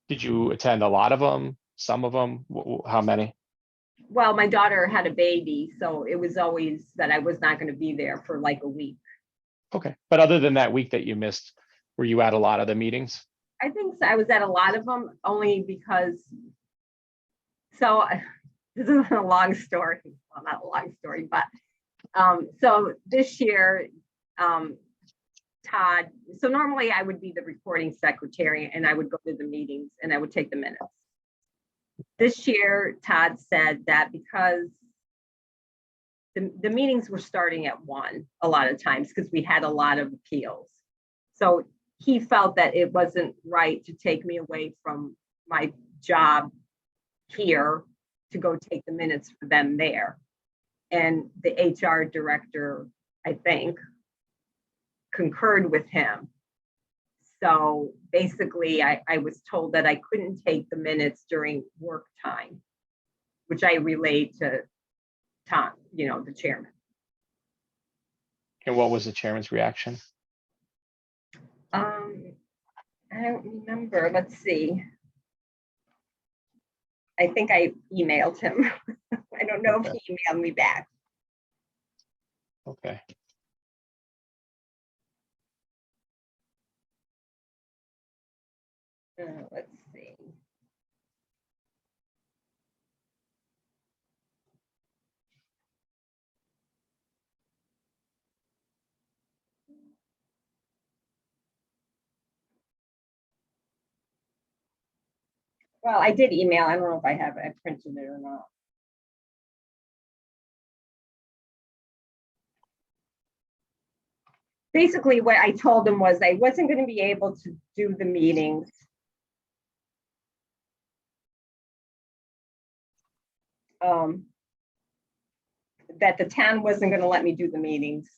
Did you attend a lot of them? Some of them? How many? Well, my daughter had a baby, so it was always that I was not going to be there for like a week. Okay, but other than that week that you missed, were you at a lot of the meetings? I think so. I was at a lot of them only because, so this is a long story. Well, not a long story, but so this year, Todd, so normally I would be the recording secretary and I would go to the meetings and I would take the minutes. This year, Todd said that because the meetings were starting at 1 a lot of times because we had a lot of appeals. So he felt that it wasn't right to take me away from my job here to go take the minutes for them there. And the HR director, I think, concurred with him. So basically, I was told that I couldn't take the minutes during work time, which I relayed to Tom, the chairman. And what was the chairman's reaction? I don't remember. Let's see. I think I emailed him. I don't know if he emailed me back. Okay. Let's see. Well, I did email. I don't know if I have it. I printed it or not. Basically, what I told him was I wasn't going to be able to do the meetings. That the town wasn't going to let me do the meetings,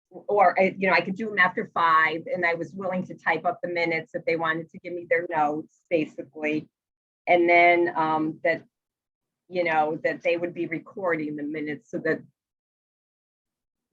or I could do them after 5, and I was willing to type up the minutes if they wanted to give me their notes, basically, and then that they would be recording the minutes so that,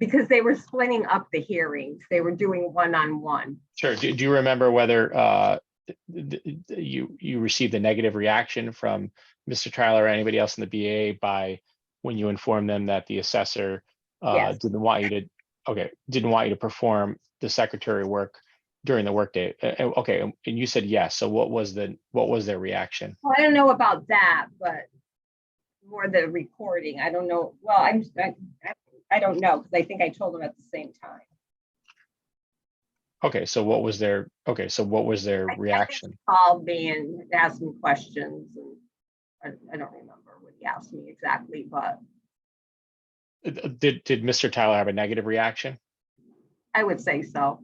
because they were splitting up the hearings, they were doing one-on-one. Sure. Do you remember whether you received a negative reaction from Mr. Tyler or anybody else in the BAA by when you informed them that the assessor Yes. didn't want you to perform the secretary work during the workday? Okay, and you said yes. So what was their reaction? Well, I don't know about that, but more the recording. I don't know. Well, I don't know, because I think I told them at the same time. Okay, so what was their reaction? He called me and asked me questions, and I don't remember what he asked me exactly, but Did Mr. Tyler have a negative reaction? I would say so.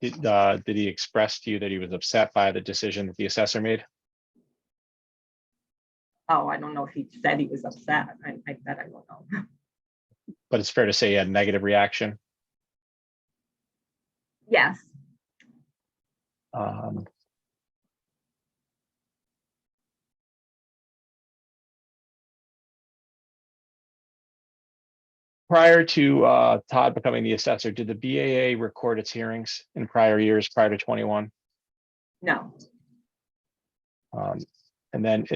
Did he express to you that he was upset by the decision that the assessor made? Oh, I don't know if he said he was upset. I bet I don't know. But it's fair to say he had a negative reaction. Yes. Prior to Todd becoming the assessor, did the BAA record its hearings in prior years prior to 21? No, And then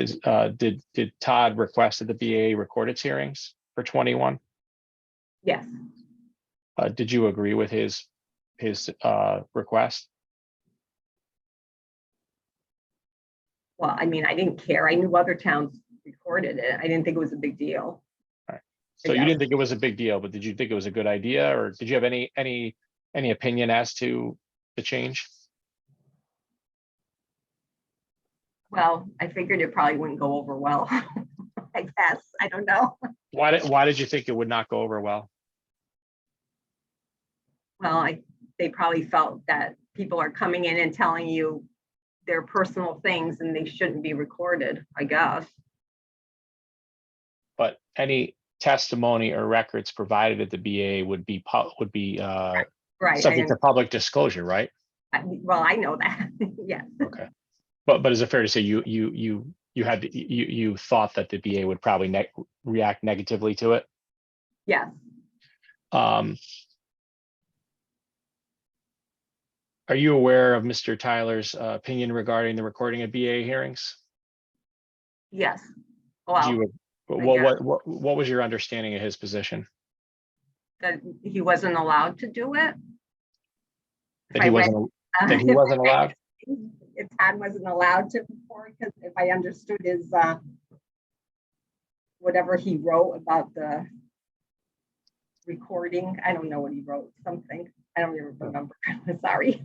did Todd request that the BAA record its hearings for 21? yes. Did you agree with his request? Well, I mean, I didn't care. I knew other towns recorded it. I didn't think it was a big deal. So you Yes. didn't think it was a big deal, but did you think it was a good idea, or did you have any opinion as to the change? Well, I figured it probably wouldn't go over well. I guess. I don't know. Why did you think it would not go over well? Well, they probably felt that people are coming in and telling you their personal things and they shouldn't be recorded, I guess. But any testimony or records provided at the BAA would be Right. subject to public disclosure, right? Well, I know that. Yes. Okay. But is it fair to say you thought that the BAA would probably react negatively to it? Yes. Are you aware of Mr. Tyler's opinion regarding the recording of BAA hearings? Yes. Do Well, you, what was your understanding of his position? that he wasn't allowed to do it. That he wasn't allowed? If Todd wasn't allowed to before, because if I understood his whatever he wrote about the recording, I don't know what he wrote, something. I don't even remember. Sorry.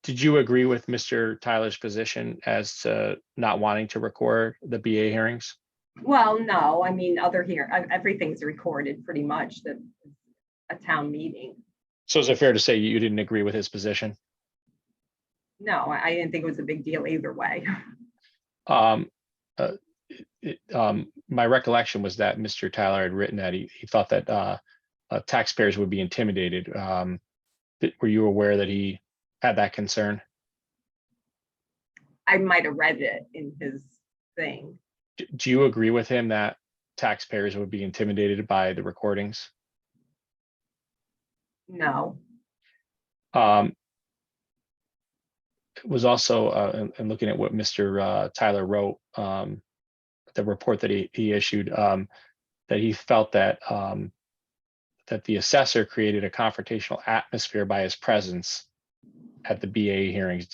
Did you agree with Mr. Tyler's position as to not wanting to record the BAA hearings? Well, no, I mean, everything's recorded pretty much, that a town meeting. So is it fair to say you didn't agree with his position? No, I didn't think it was a big deal either way. My recollection was that Mr. Tyler had written that he thought that taxpayers would be intimidated. Were you aware that he had that concern? I might have read it in his thing. Do you agree with him that taxpayers would be intimidated by the recordings? No. It was also, and looking at what Mr. Tyler wrote, the report that he issued, that he felt that that the assessor created a confrontational atmosphere by his presence at the BAA hearings.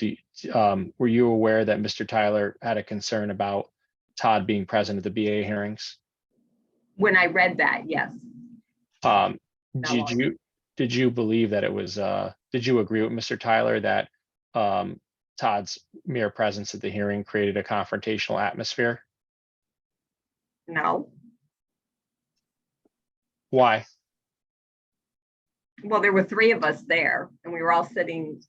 Were you aware that Mr. Tyler had a concern about Todd being present at the BAA hearings? When I read that, yes. Did you believe that it was, did you agree with Mr. Tyler that Todd's mere presence at the hearing created a confrontational atmosphere? No. Why? Well, there were three of us there and we were all sitting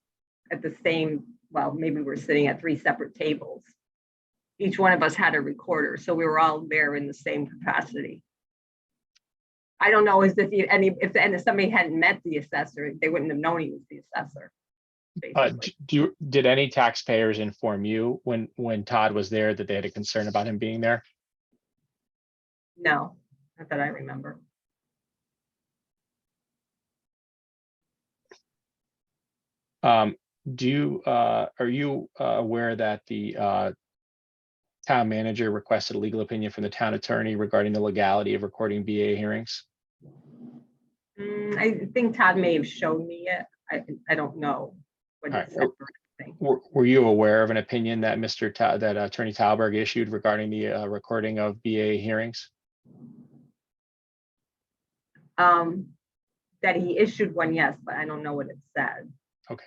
at the same, well, maybe we're sitting at three separate tables. Each one of us had a recorder, so we were all there in the same capacity. I don't know as if somebody hadn't met the assessor, they wouldn't have known he was the assessor. Did any taxpayers inform you when Todd was there that they had a concern about him being there? No, not that I remember. Are you aware that the town manager requested a legal opinion from the town attorney regarding the legality of recording BAA hearings? I think Todd may have shown me it. I don't know what it said or anything. Were you aware of an opinion that that Attorney Talberg issued regarding the recording of BAA hearings? That he issued one, yes, but I don't know what it said. Okay.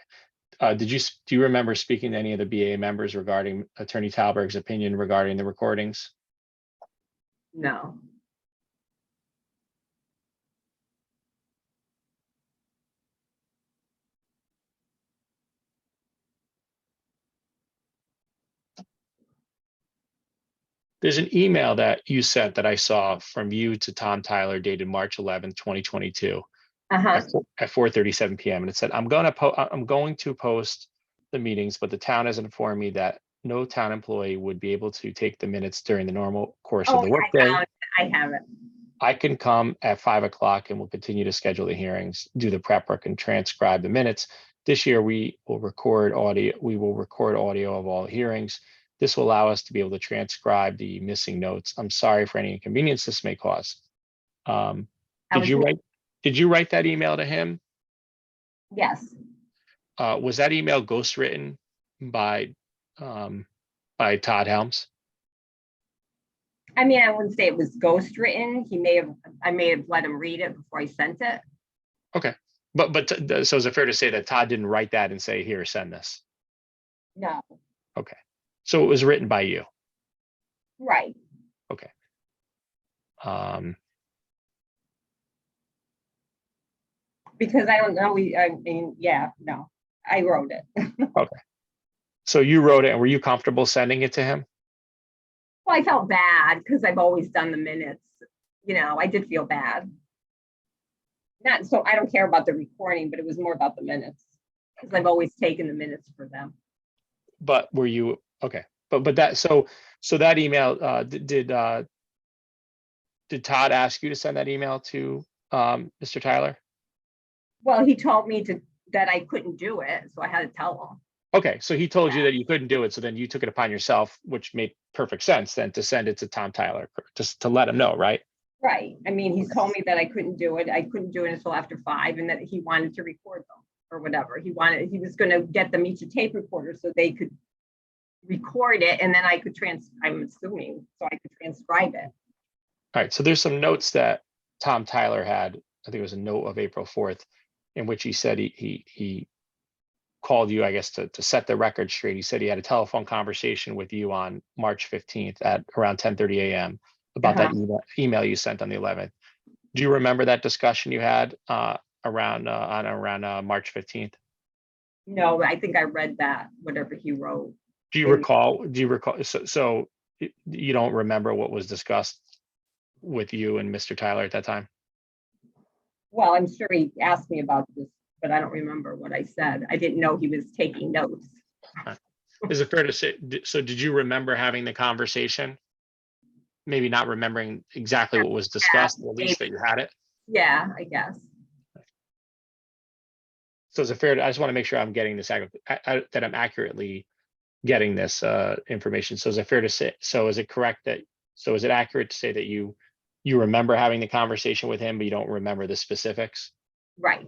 Do you remember speaking to any of the BAA members regarding Attorney Talberg's opinion regarding the recordings? No. There's an email that you sent that I saw from you to Tom Tyler dated March 11th, 2022 at 4:37 p.m. And it said, I'm going to post the meetings, but the town has informed me that no town employee would be able to take the minutes during the normal course of the workday. I have it. I can come at 5 o'clock and we'll continue to schedule the hearings, do the prep work and transcribe the minutes. This year, we will record audio. We will record audio of all hearings. This will allow us to be able to transcribe the missing notes. I'm sorry for any inconvenience this may cause. I Did was you ma- write, did you write that email to him? Yes, Was that email ghostwritten by Todd Helms? I mean, I wouldn't say it was ghost written. I may have let him read it before I sent it. Okay, so is it fair to say that Todd didn't write that and say, here, send this? No, Okay, so it was written by you. right. Okay. Because I don't know, I mean, yeah, no, I wrote it. Okay. So you wrote it, and were you comfortable sending it to him? Well, I felt bad because I've always done the minutes. You know, I did feel bad. Not so I don't care about the recording, but it was more about the minutes because I've always taken the minutes for them. But were you okay? But that so that email did Todd ask you to send that email to Mr. Tyler? Well, he told me that I couldn't do it, so I had to tell him. Okay, so he told you that you couldn't do it, so then you took it upon yourself, which made perfect sense then to send it to Tom Tyler, just to let him know, right? Right. I mean, he's told me that I couldn't do it. I couldn't do it until after 5, and that he wanted to record them or whatever. He was going to get them each a tape recorder so they could record it, and then I could I'm assuming, so I could transcribe it. All right, so there's some notes that Tom Tyler had. I think it was a note of April 4th, in which he said he called you, I guess, to set the record straight. He said he had a telephone conversation with you on March 15th at around 10:30 a.m. about that email you sent on the 11th. Do you remember that discussion you had around March 15th? No, I think I read that, whatever he wrote. Do you recall? So you don't remember what was discussed with you and Mr. Tyler at that time? Well, I'm sure he asked me about this, but I don't remember what I said. I didn't know he was taking notes. Is it fair to say, so did you remember having the conversation? Maybe not remembering exactly what was discussed, at least that you had it? Yeah, I guess. So is it fair to, I just want to make sure I'm getting this, that I'm accurately getting this information. So is it fair to say, so is it correct that, so is it accurate to say that you remember having the conversation with him, but you don't remember the specifics? Right.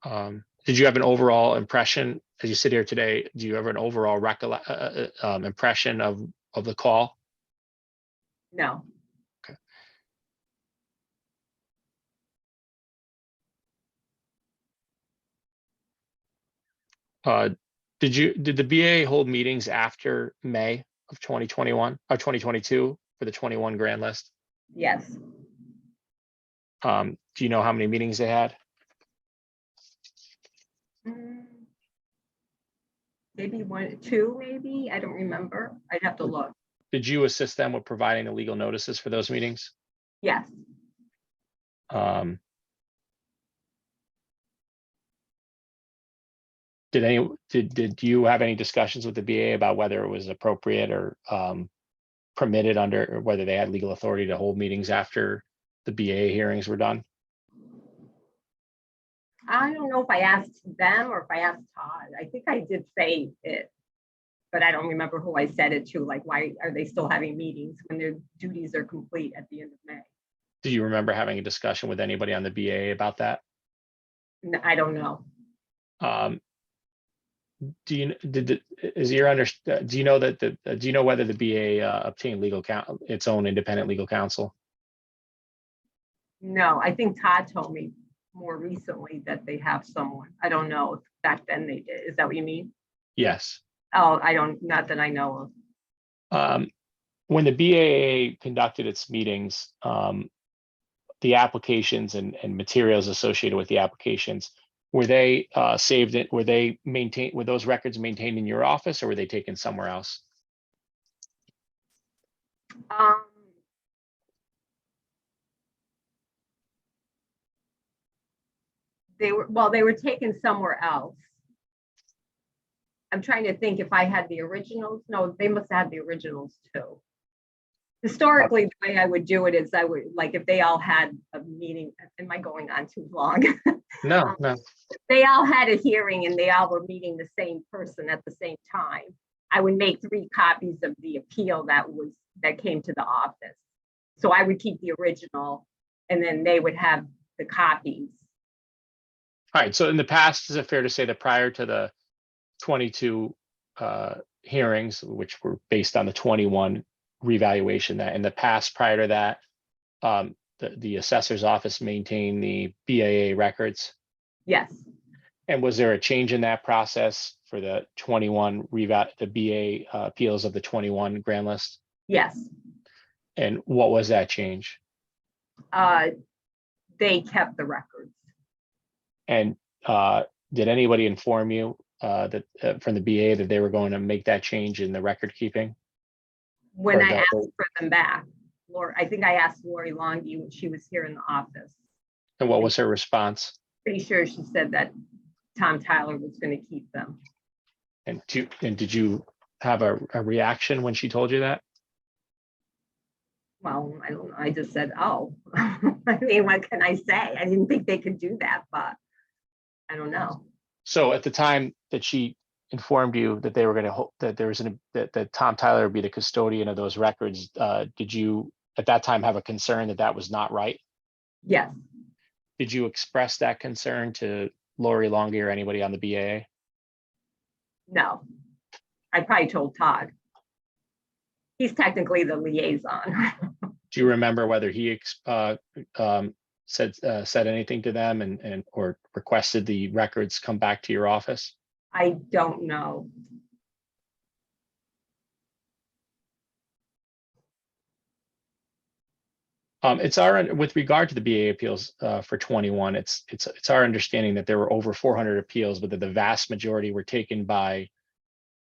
Did you have an overall impression, as you sit here today, do you have an overall impression of the call? No. Did the BAA hold meetings after May of 2021 or 2022 for the 21 grand list? Yes. Do you know how many meetings they had? Maybe 1, 2, maybe. I don't remember. I'd have to look. Did you assist them with providing the legal notices for those meetings? Yes. Did you have any discussions with the BAA about whether it was appropriate or permitted under, or whether they had legal authority to hold meetings after the BAA hearings were done? I don't know if I asked them or if I asked Todd. I think I did say it, but I don't remember who I said it to. Like, why are they still having meetings when their duties are complete at the end of May? Do you remember having a discussion with anybody on the BAA about that? No, I don't know. Do you know whether the BAA obtained its own independent legal counsel? No, I think Todd told me more recently that they have someone. I don't know if back then they did. Is that what you mean? Yes. Oh, not that I know of. When the BAA conducted its meetings, the applications and materials associated with the applications, were they saved? Were they maintained? Were those records maintained in your office, or were they taken somewhere else? They were taken somewhere else. I'm trying to think if I had the originals. No, they must have had the originals too. Historically, the way I would do it is I would, like, if they all had a meeting, am I going on too long? No, no. They all had a hearing and they all were meeting the same person at the same time. I would make 3 copies of the appeal that came to the office. So I would keep the original and then they would have the copies. All right, so in the past, is it fair to say that prior to the 22 hearings, which were based on the 21 revaluation, that in the past prior to that, the assessor's office maintained the BAA records? Yes, And was there a change in that process for the 21 the BA appeals of the 21 grand list? yes. And what was that change? They kept the records. And did anybody inform you that from the BA that they were going to make that change in the record keeping? When Or I the- asked for them back, I think I asked Lori Longy when she was here in the office. And what was her response? Pretty sure she said that Tom Tyler was going to keep them. And did you have a reaction when she told you that? Well, I don't know. I just said, oh, I mean, what can I say? I didn't think they could do that, but I don't know. So at the time that she informed you that they were going to that there was that Tom Tyler would be the custodian of those records, did you at that time have a concern that that was not right? Yes, Did you express that concern to Lori Longy or anybody on the BAA? no. I probably told Todd. He's technically the liaison. Do you remember whether he said anything to them and or requested the records come back to your office? I don't know. It's our, with regard to the BAA appeals for 21, it's our understanding that there were over 400 appeals, but that the vast majority were taken by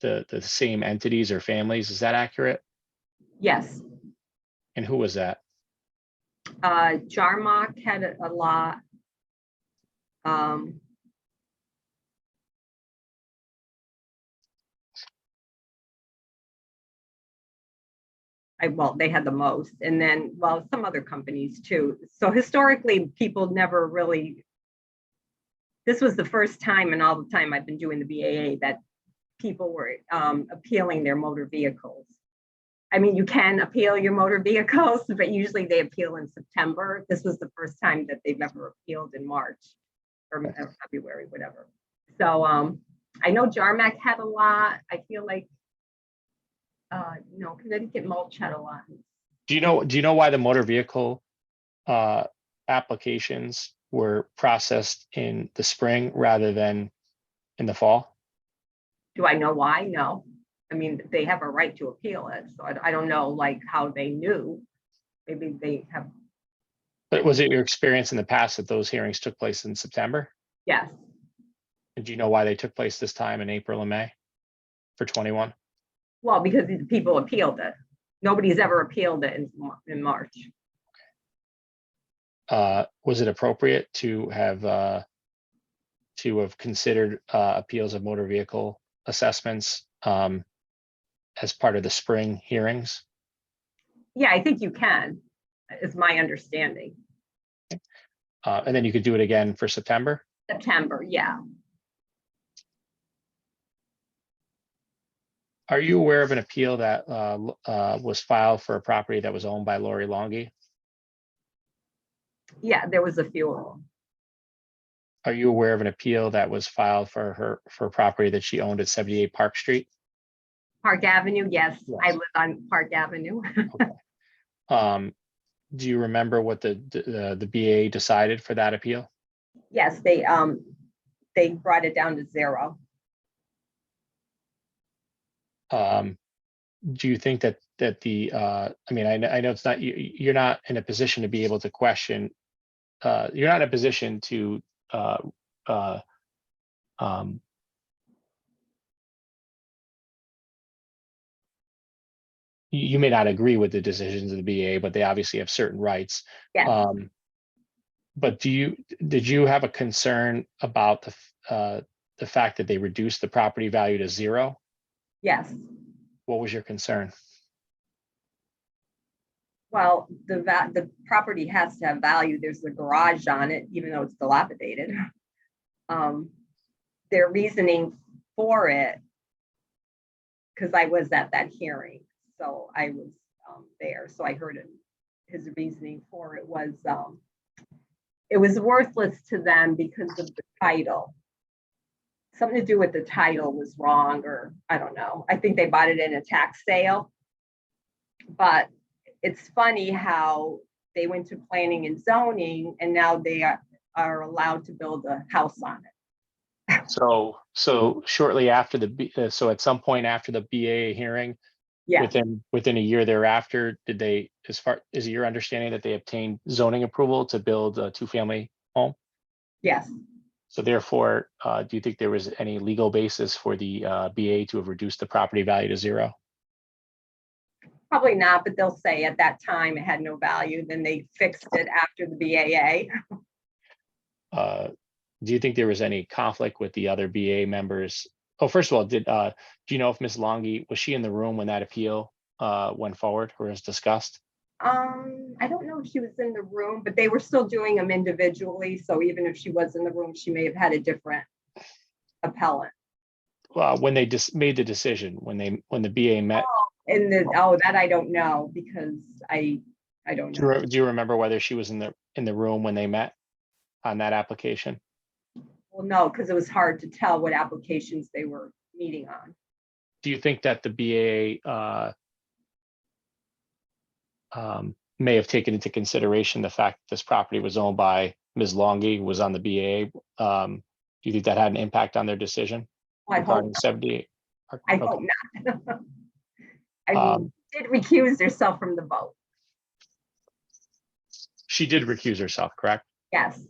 the same entities or families. Is that accurate? Yes. And who was that? Jarmark had a lot. Well, they had the most, and then, well, some other companies too. So historically, people never really, this was the first time in all the time I've been doing the BAA that people were appealing their motor vehicles. I mean, you can appeal your motor vehicles, but usually they appeal in September. This was the first time that they've ever appealed in March or February, whatever. So I know Jarmac had a lot. I feel like, Connecticut Mulch had a lot. Do you know why the motor vehicle applications were processed in the spring rather than in the fall? Do I know why? No. I mean, they have a right to appeal it. So I don't know like how they knew. Maybe they have. But was it your experience in the past that those hearings took place in September? Yes. And do you know why they took place this time in April and May for 21? Well, because the people appealed it. Nobody's ever appealed it in March. Was it appropriate to have considered appeals of motor vehicle assessments as part of the spring hearings? Yeah, I think you can, is my understanding. And then you could do it again for September? September, yeah. Are you aware of an appeal that was filed for a property that was owned by Lori Longy? Yeah, there was a few of them. Are you aware of an appeal that was filed for a property that she owned at 78 Park Street? Park Avenue, yes. Yes. I live on Park Avenue. Do you remember what the BAA decided for that appeal? Yes, they brought it down to 0. Do you think that the I mean, I know it's not you're not in a position to be able to question. You're not in a position to you may not agree with the decisions of the BAA, but they obviously have certain rights. Yes. But did you have a concern about the fact that they reduced the property value to 0? Yes. What was your concern? Well, the property has to have value. There's a garage on it, even though it's dilapidated. Their reasoning for it, because I was at that hearing, so I was there, so I heard his reasoning for it was worthless to them because of the title. Something to do with the title was wrong, or I don't know. I think they bought it in a tax sale. But it's funny how they went to planning and zoning and now they are allowed to build a house on it. So shortly after so at some point after the BAA hearing, Yeah, within a year thereafter, did they, is it your understanding that they obtained zoning approval to build a 2-family home? yes. So therefore, do you think there was any legal basis for the BAA to have reduced the property value to 0? Probably not, but they'll say at that time it had no value. Then they fixed it after the BAA. Do you think there was any conflict with the other BAA members? Oh, first of all, do you know if Ms. Longi, was she in the room when that appeal went forward or was discussed? I don't know if she was in the room, but they were still doing them individually. So even if she was in the room, she may have had a different appellant. When they just made the decision, when the BAA met. That I don't know because I don't know. Do you remember whether she was in the room when they met on that application? Well, no, because it was hard to tell what applications they were meeting on. Do you think that the BAA may have taken into consideration the fact that this property was owned by Ms. Longi, was on the BAA? Do you think that had an impact on their decision? I hope not. 78. I hope not. I mean, did recuse herself from the vote. She did recuse herself, correct? Yes.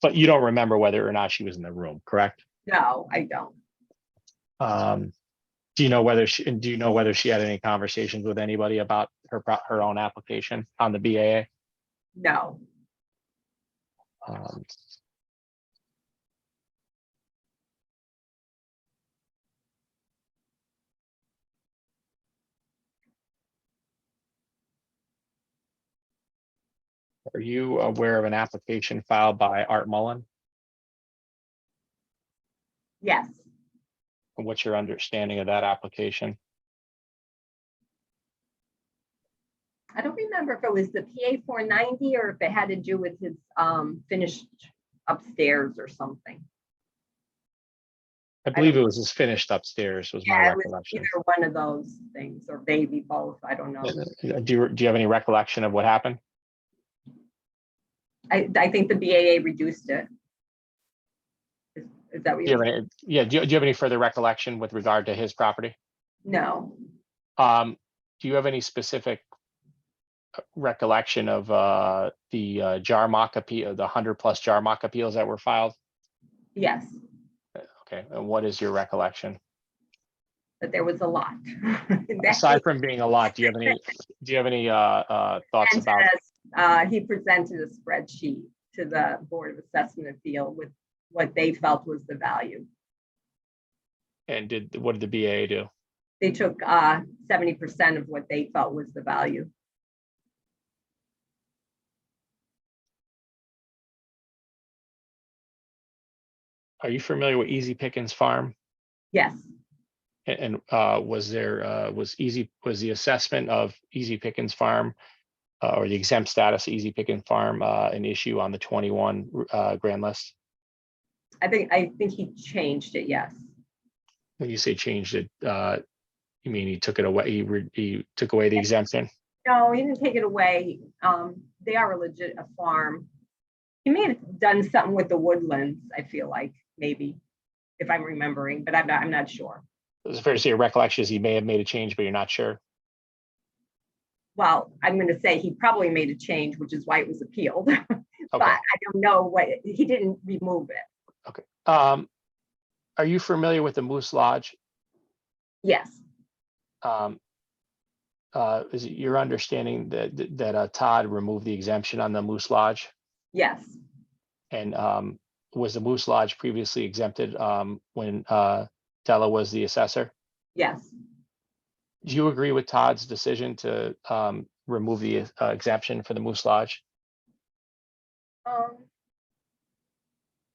But you don't remember whether or not she was in the room, correct? No, I don't. Do you know whether she had any conversations with anybody about her own application on the BAA? No. Are you aware of an application filed by Art Mullen? Yes. What's your understanding of that application? I don't remember if it was the PA 490 or if it had to do with his finished upstairs or something. I believe it was his finished upstairs was my recollection. Either one of those things or maybe both. I don't know. Do you have any recollection of what happened? I think the BAA reduced it. Is that what you mean? Do you have any further recollection with regard to his property? No. Do you have any specific recollection of the Jarmock appeal, the 100+ Jarmock appeals that were filed? Yes. Okay, and what is your recollection? That there was a lot. Aside from being a lot, do you have any thoughts about? He presented a spreadsheet to the Board of Assessment Appeal with what they felt was the value. And what did the BAA do? They took 70% of what they felt was the value. Are you familiar with Easy Pickens Farm? Yes. And was the assessment of Easy Pickens Farm or the exempt status of Easy Pickens Farm an issue on the 21 grand list? I think he changed it. Yes. When you say changed it, you mean he took it away? He took away the exemption? No, he didn't take it away. They are a farm. He may have done something with the woodlands. I feel like maybe, if I'm remembering, but I'm not sure. It's fair to say your recollection is he may have made a change, but you're not sure. Well, I'm going to say he probably made a change, which is why it was appealed. Okay. But I don't know what he didn't remove it. Okay. Are you familiar with the Moose Lodge? Yes. Is it your understanding that Todd removed the exemption on the Moose Lodge? Yes. And was the Moose Lodge previously exempted when Della was the assessor? Yes. Do you agree with Todd's decision to remove the exemption for the Moose Lodge?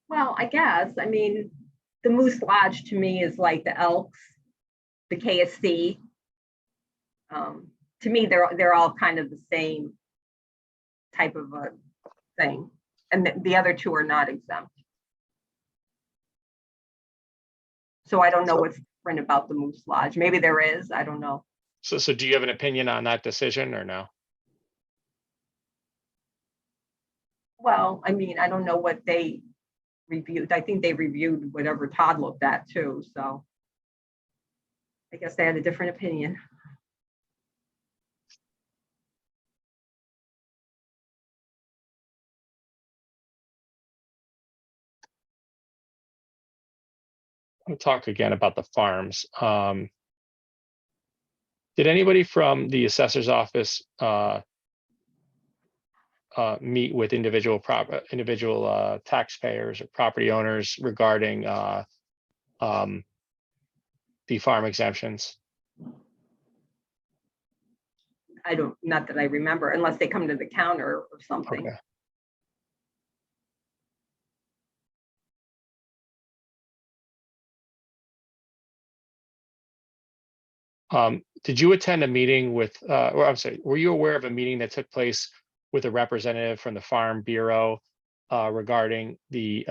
Well, I guess, I mean, the Moose Lodge to me is like the Elks, the KSC. To me, they're all kind of the same type of a thing. And the other two are not exempt. So I don't know what's different about the Moose Lodge. Maybe there is, I don't know. So do you have an opinion on that decision or no? Well, I mean, I don't know what they reviewed. I think they reviewed whatever Todd looked at too, so I guess they had a different opinion. I'll talk again about the farms. Did anybody from the assessor's office meet with individual taxpayers or property owners regarding the farm exemptions? Not that I remember, unless they come to the counter or something. Okay. Did you attend a meeting with, or I'm sorry, were you aware of a meeting that took place with a representative from the Farm Bureau regarding the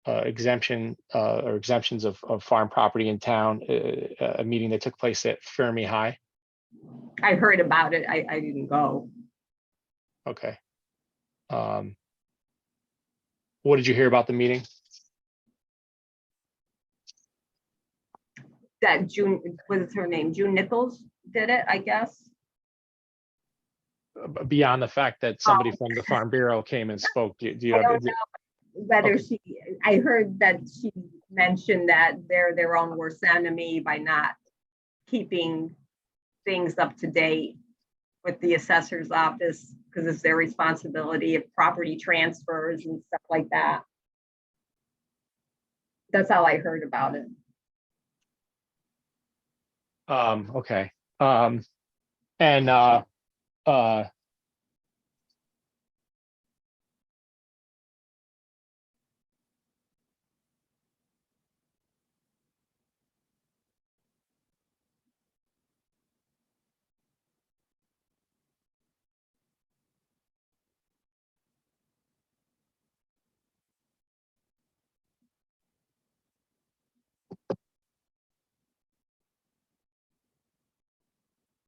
exemption or exemptions of farm property in town, a meeting that took place at Fermi High? I heard about it. I didn't go. Okay. What did you hear about the meeting? That June, what is her name? June Nichols did it, I guess. Beyond the fact that somebody from the Farm Bureau came and spoke, do you I have? don't know whether Okay. I heard that she mentioned that they're their own worst enemy by not keeping things up to date with the assessor's office, because it's their responsibility of property transfers and stuff like that. That's how I heard about it. Okay. And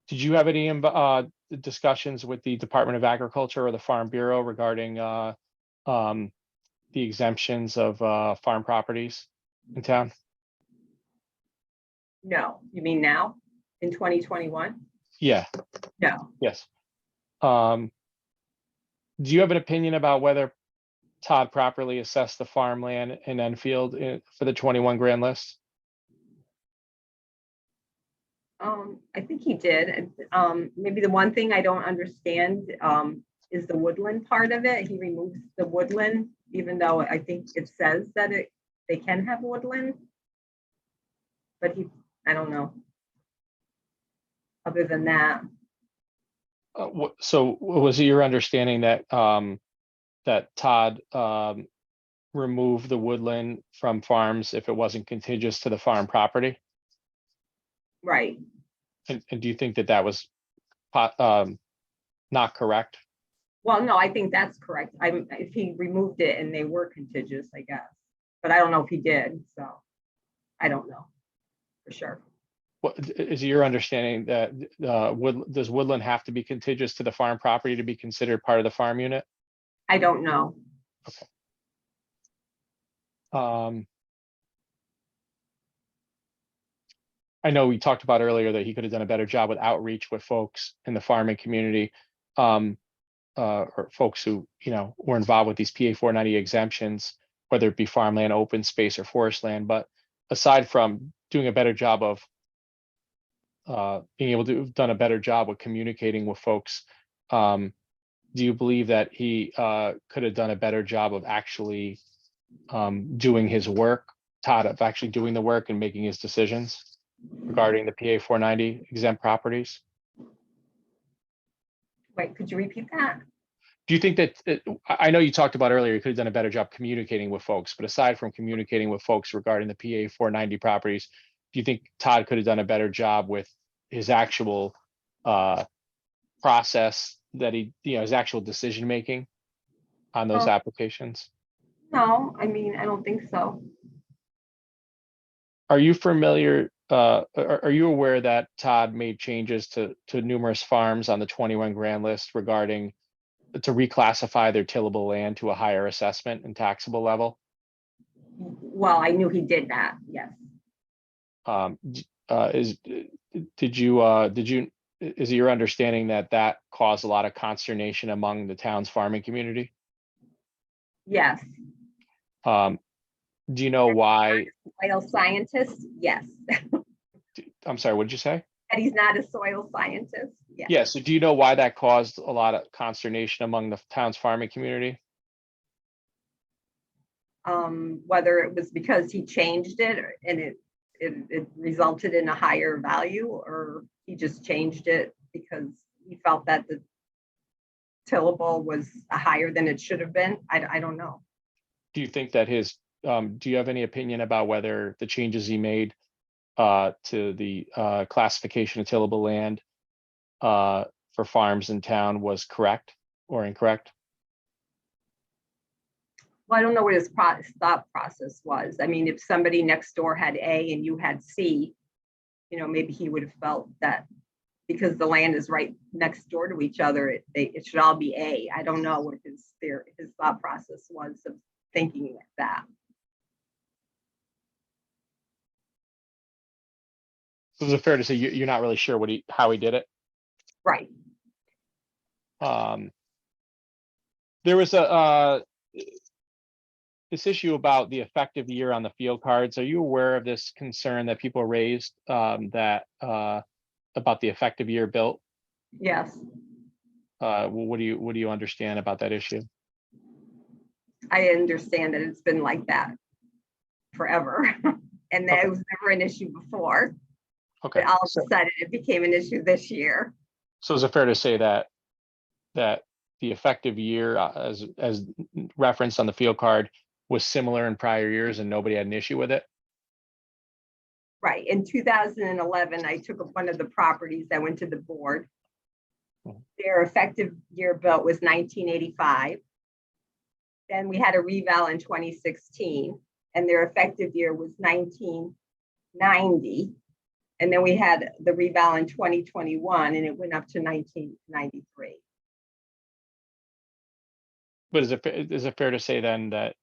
did you have any discussions with the Department of Agriculture or the Farm Bureau regarding the exemptions of farm properties in town? No, you mean now in 2021? Yeah. No. Yes. Do you have an opinion about whether Todd properly assessed the farmland in Enfield for the 21 grand list? I think he did. Maybe the one thing I don't understand is the woodland part of it. He removes the woodland, even though I think it says that they can have woodland. But I don't know. Other than that, So was it your understanding that that Todd remove the woodland from farms if it wasn't contiguous to the farm property? right. And do you think that that was not correct? Well, no, I think that's correct. If he removed it and they were contiguous, I guess. But I don't know if he did, so I don't know for sure. What is your understanding that does woodland have to be contiguous to the farm property to be considered part of the farm unit? I don't know. I know we talked about earlier that he could have done a better job with outreach with folks in the farming community, or folks who, were involved with these PA 490 exemptions, whether it be farmland, open space, or forest land. But aside from doing a better job of being able to have done a better job with communicating with folks, do you believe that he could have done a better job of actually doing his work, Todd, of actually doing the work and making his decisions regarding the PA 490 exempt properties? Wait, could you repeat that? Do you think that, I know you talked about earlier, you could have done a better job communicating with folks, but aside from communicating with folks regarding the PA 490 properties, do you think Todd could have done a better job with his actual process that his actual decision making on those Oh. applications? No, I mean, I don't think so. Are you familiar, are you aware that Todd made changes to numerous farms on the 21 grand list regarding to reclassify their tillable land to a higher assessment and taxable level? Well, I knew he did that, yes. Is it your understanding that that caused a lot of consternation among the town's farming community? Yes. Do you know why? Soil scientist, yes. I'm sorry, what did you say? And he's not a soil scientist, yes. Yeah, so do you know why that caused a lot of consternation among the town's farming community? Whether it was because he changed it and it resulted in a higher value, or he just changed it because he felt that the tillable was higher than it should have been. I don't know. Do you think that do you have any opinion about whether the changes he made to the classification of tillable land for farms in town was correct or incorrect? Well, I don't know what his thought process was. I mean, if somebody next door had A and you had C, maybe he would have felt that because the land is right next door to each other, it should all be A. I don't know what his thought process was of thinking like that. So is it fair to say you're not really sure how he did it? Right. There was this issue about the effective year on the field cards. Are you aware of this concern that people raised about the effective year built? Yes. What do you understand about that issue? I understand that it's been like that forever, and that it was never an issue before. Okay. But all of a sudden, it became an issue this year. So is it fair to say that the effective year, as referenced on the field card, was similar in prior years and nobody had an issue with it? Right. In 2011, I took up one of the properties that went to the board. Their effective year built was 1985. Then we had a reval in 2016, and their effective year was 1990. And then we had the reval in 2021, and it went up to 1993. But is it fair to say then that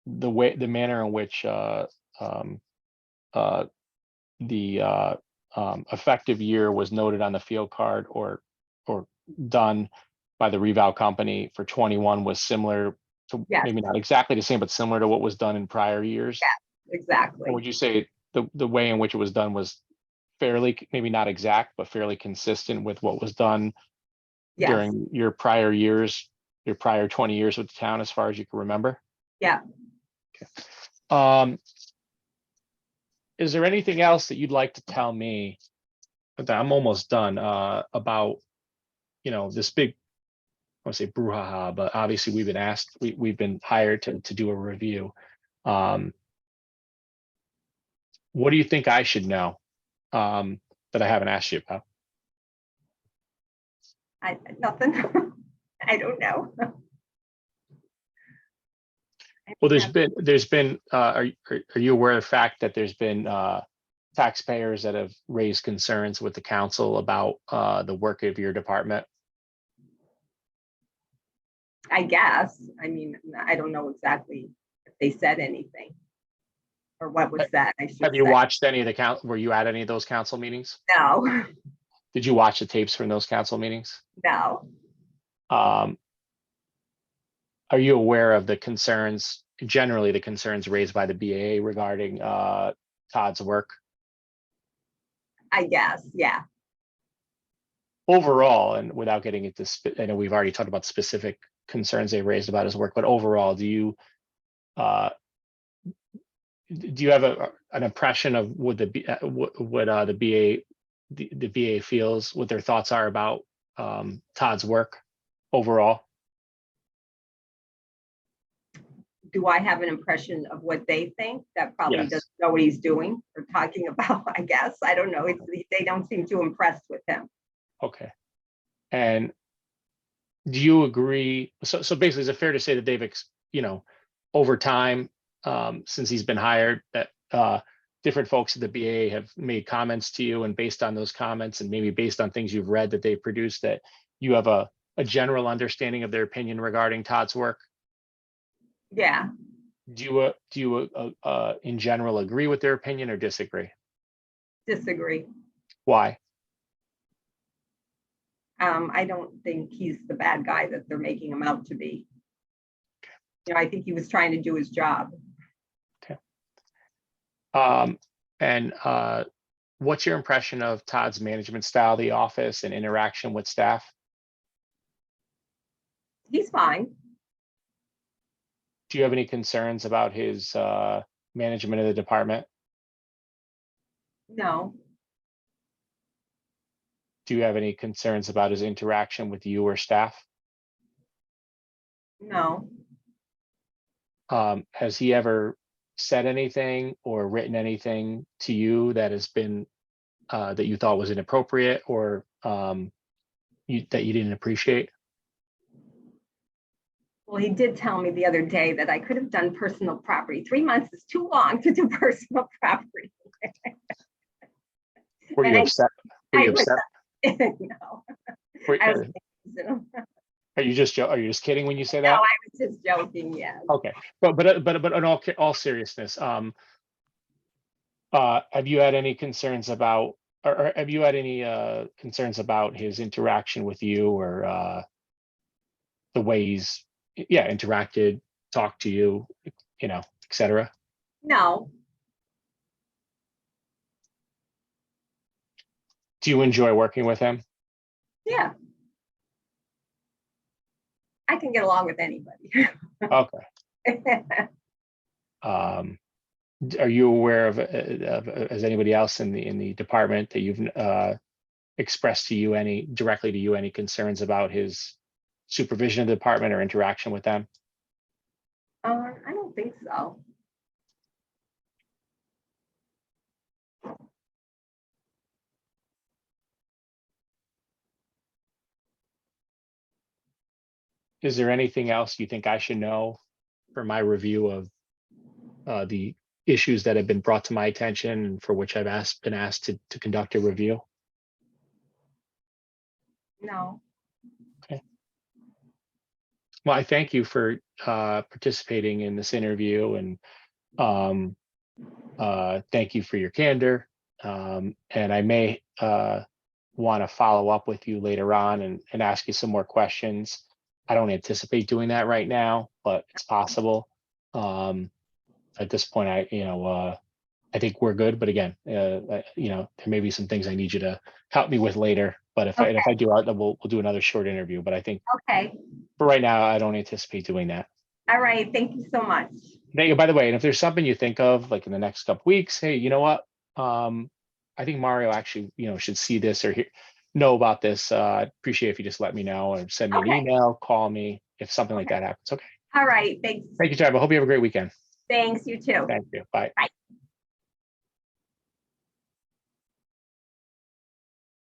the manner in which the effective year was noted on the field card or done by the reval company for 21 was similar to, yes, maybe not exactly the same, but similar to what was done in prior years? Yes, exactly. Or would you say the way in which it was done was fairly, maybe not exact, but fairly consistent with what was done Yes. during your prior years, your prior 20 years with the town, as far as you can remember? Yeah. Okay. Is there anything else that you'd like to tell me? I'm almost done about, this big, I want to say brouhaha, but obviously we've been asked, we've been hired to do a review. What do you think I should know that I haven't asked you about? Nothing. I don't know. Well, there's been. Are you aware of the fact that there's been taxpayers that have raised concerns with the council about the work of your department? I guess. I mean, I don't know exactly if they said anything or what was said. Have you watched any of the were you at any of those council meetings? No. Did you watch the tapes from those council meetings? No. Are you aware of the concerns, generally the concerns raised by the BAA regarding Todd's work? I guess, yeah. Overall, and without getting into, I know we've already talked about specific concerns they raised about his work, but overall, do you have an impression of would the BAA the BAA feels, what their thoughts are about Todd's work overall? Do I have an impression of what they think? That probably Yes. doesn't know what he's doing or talking about, I guess. I don't know. They don't seem too impressed with him. Okay. And do you agree? So basically, is it fair to say that they've, over time, since he's been hired, that different folks at the BAA have made comments to you, and based on those comments and maybe based on things you've read that they've produced, that you have a general understanding of their opinion regarding Todd's work? Yeah, Do you in general agree with their opinion or disagree? disagree. Why? I don't think he's the bad guy that they're making him out to be. I think he was trying to do his job. Okay. And what's your impression of Todd's management style, the office, and interaction with staff? He's fine. Do you have any concerns about his management of the department? No, Do you have any concerns about his interaction with you or staff? no, Has he ever said anything or written anything to you that has been that you thought was inappropriate or that you didn't appreciate? well, he did tell me the other day that I could have done personal property. 3 months is too long to do personal property. Were you upset? Were you upset? No, I was kidding. Are you just kidding when you say No, that? I was just joking. Yeah. Okay, but in all seriousness, have you had any concerns about, or have you had any concerns about his interaction with you, or the way he's interacted, talked to you, etc.? No, Do you enjoy working with him? yeah. I can get along with anybody. Okay. Are you aware of as anybody else in the department that you've expressed to you directly to you any concerns about his supervision of the department or interaction with them? I don't think so. Is there anything else you think I should know for my review of the issues that have been brought to my attention and for which I've been asked to conduct a review? No. Okay. Well, I thank you for participating in this interview, and thank you for your candor. And I may want to follow up with you later on and ask you some more questions. I don't anticipate doing that right now, but it's possible. At this point, I think we're good. But again, there may be some things I need you to help me with later. But if I do, we'll do another short interview. But I think Okay. for right now, I don't anticipate doing that. All right. Thank you so much. By the way, and if there's something you think of, like in the next couple weeks, hey, you know what? I think Mario actually, should see this or know about this. I'd appreciate if you just let me know or send me an email, call me if something like that happens. Okay. All right. Thanks. Thank you, Tab. I hope you have a great weekend. Thanks. You too. Thank you. Bye. Bye.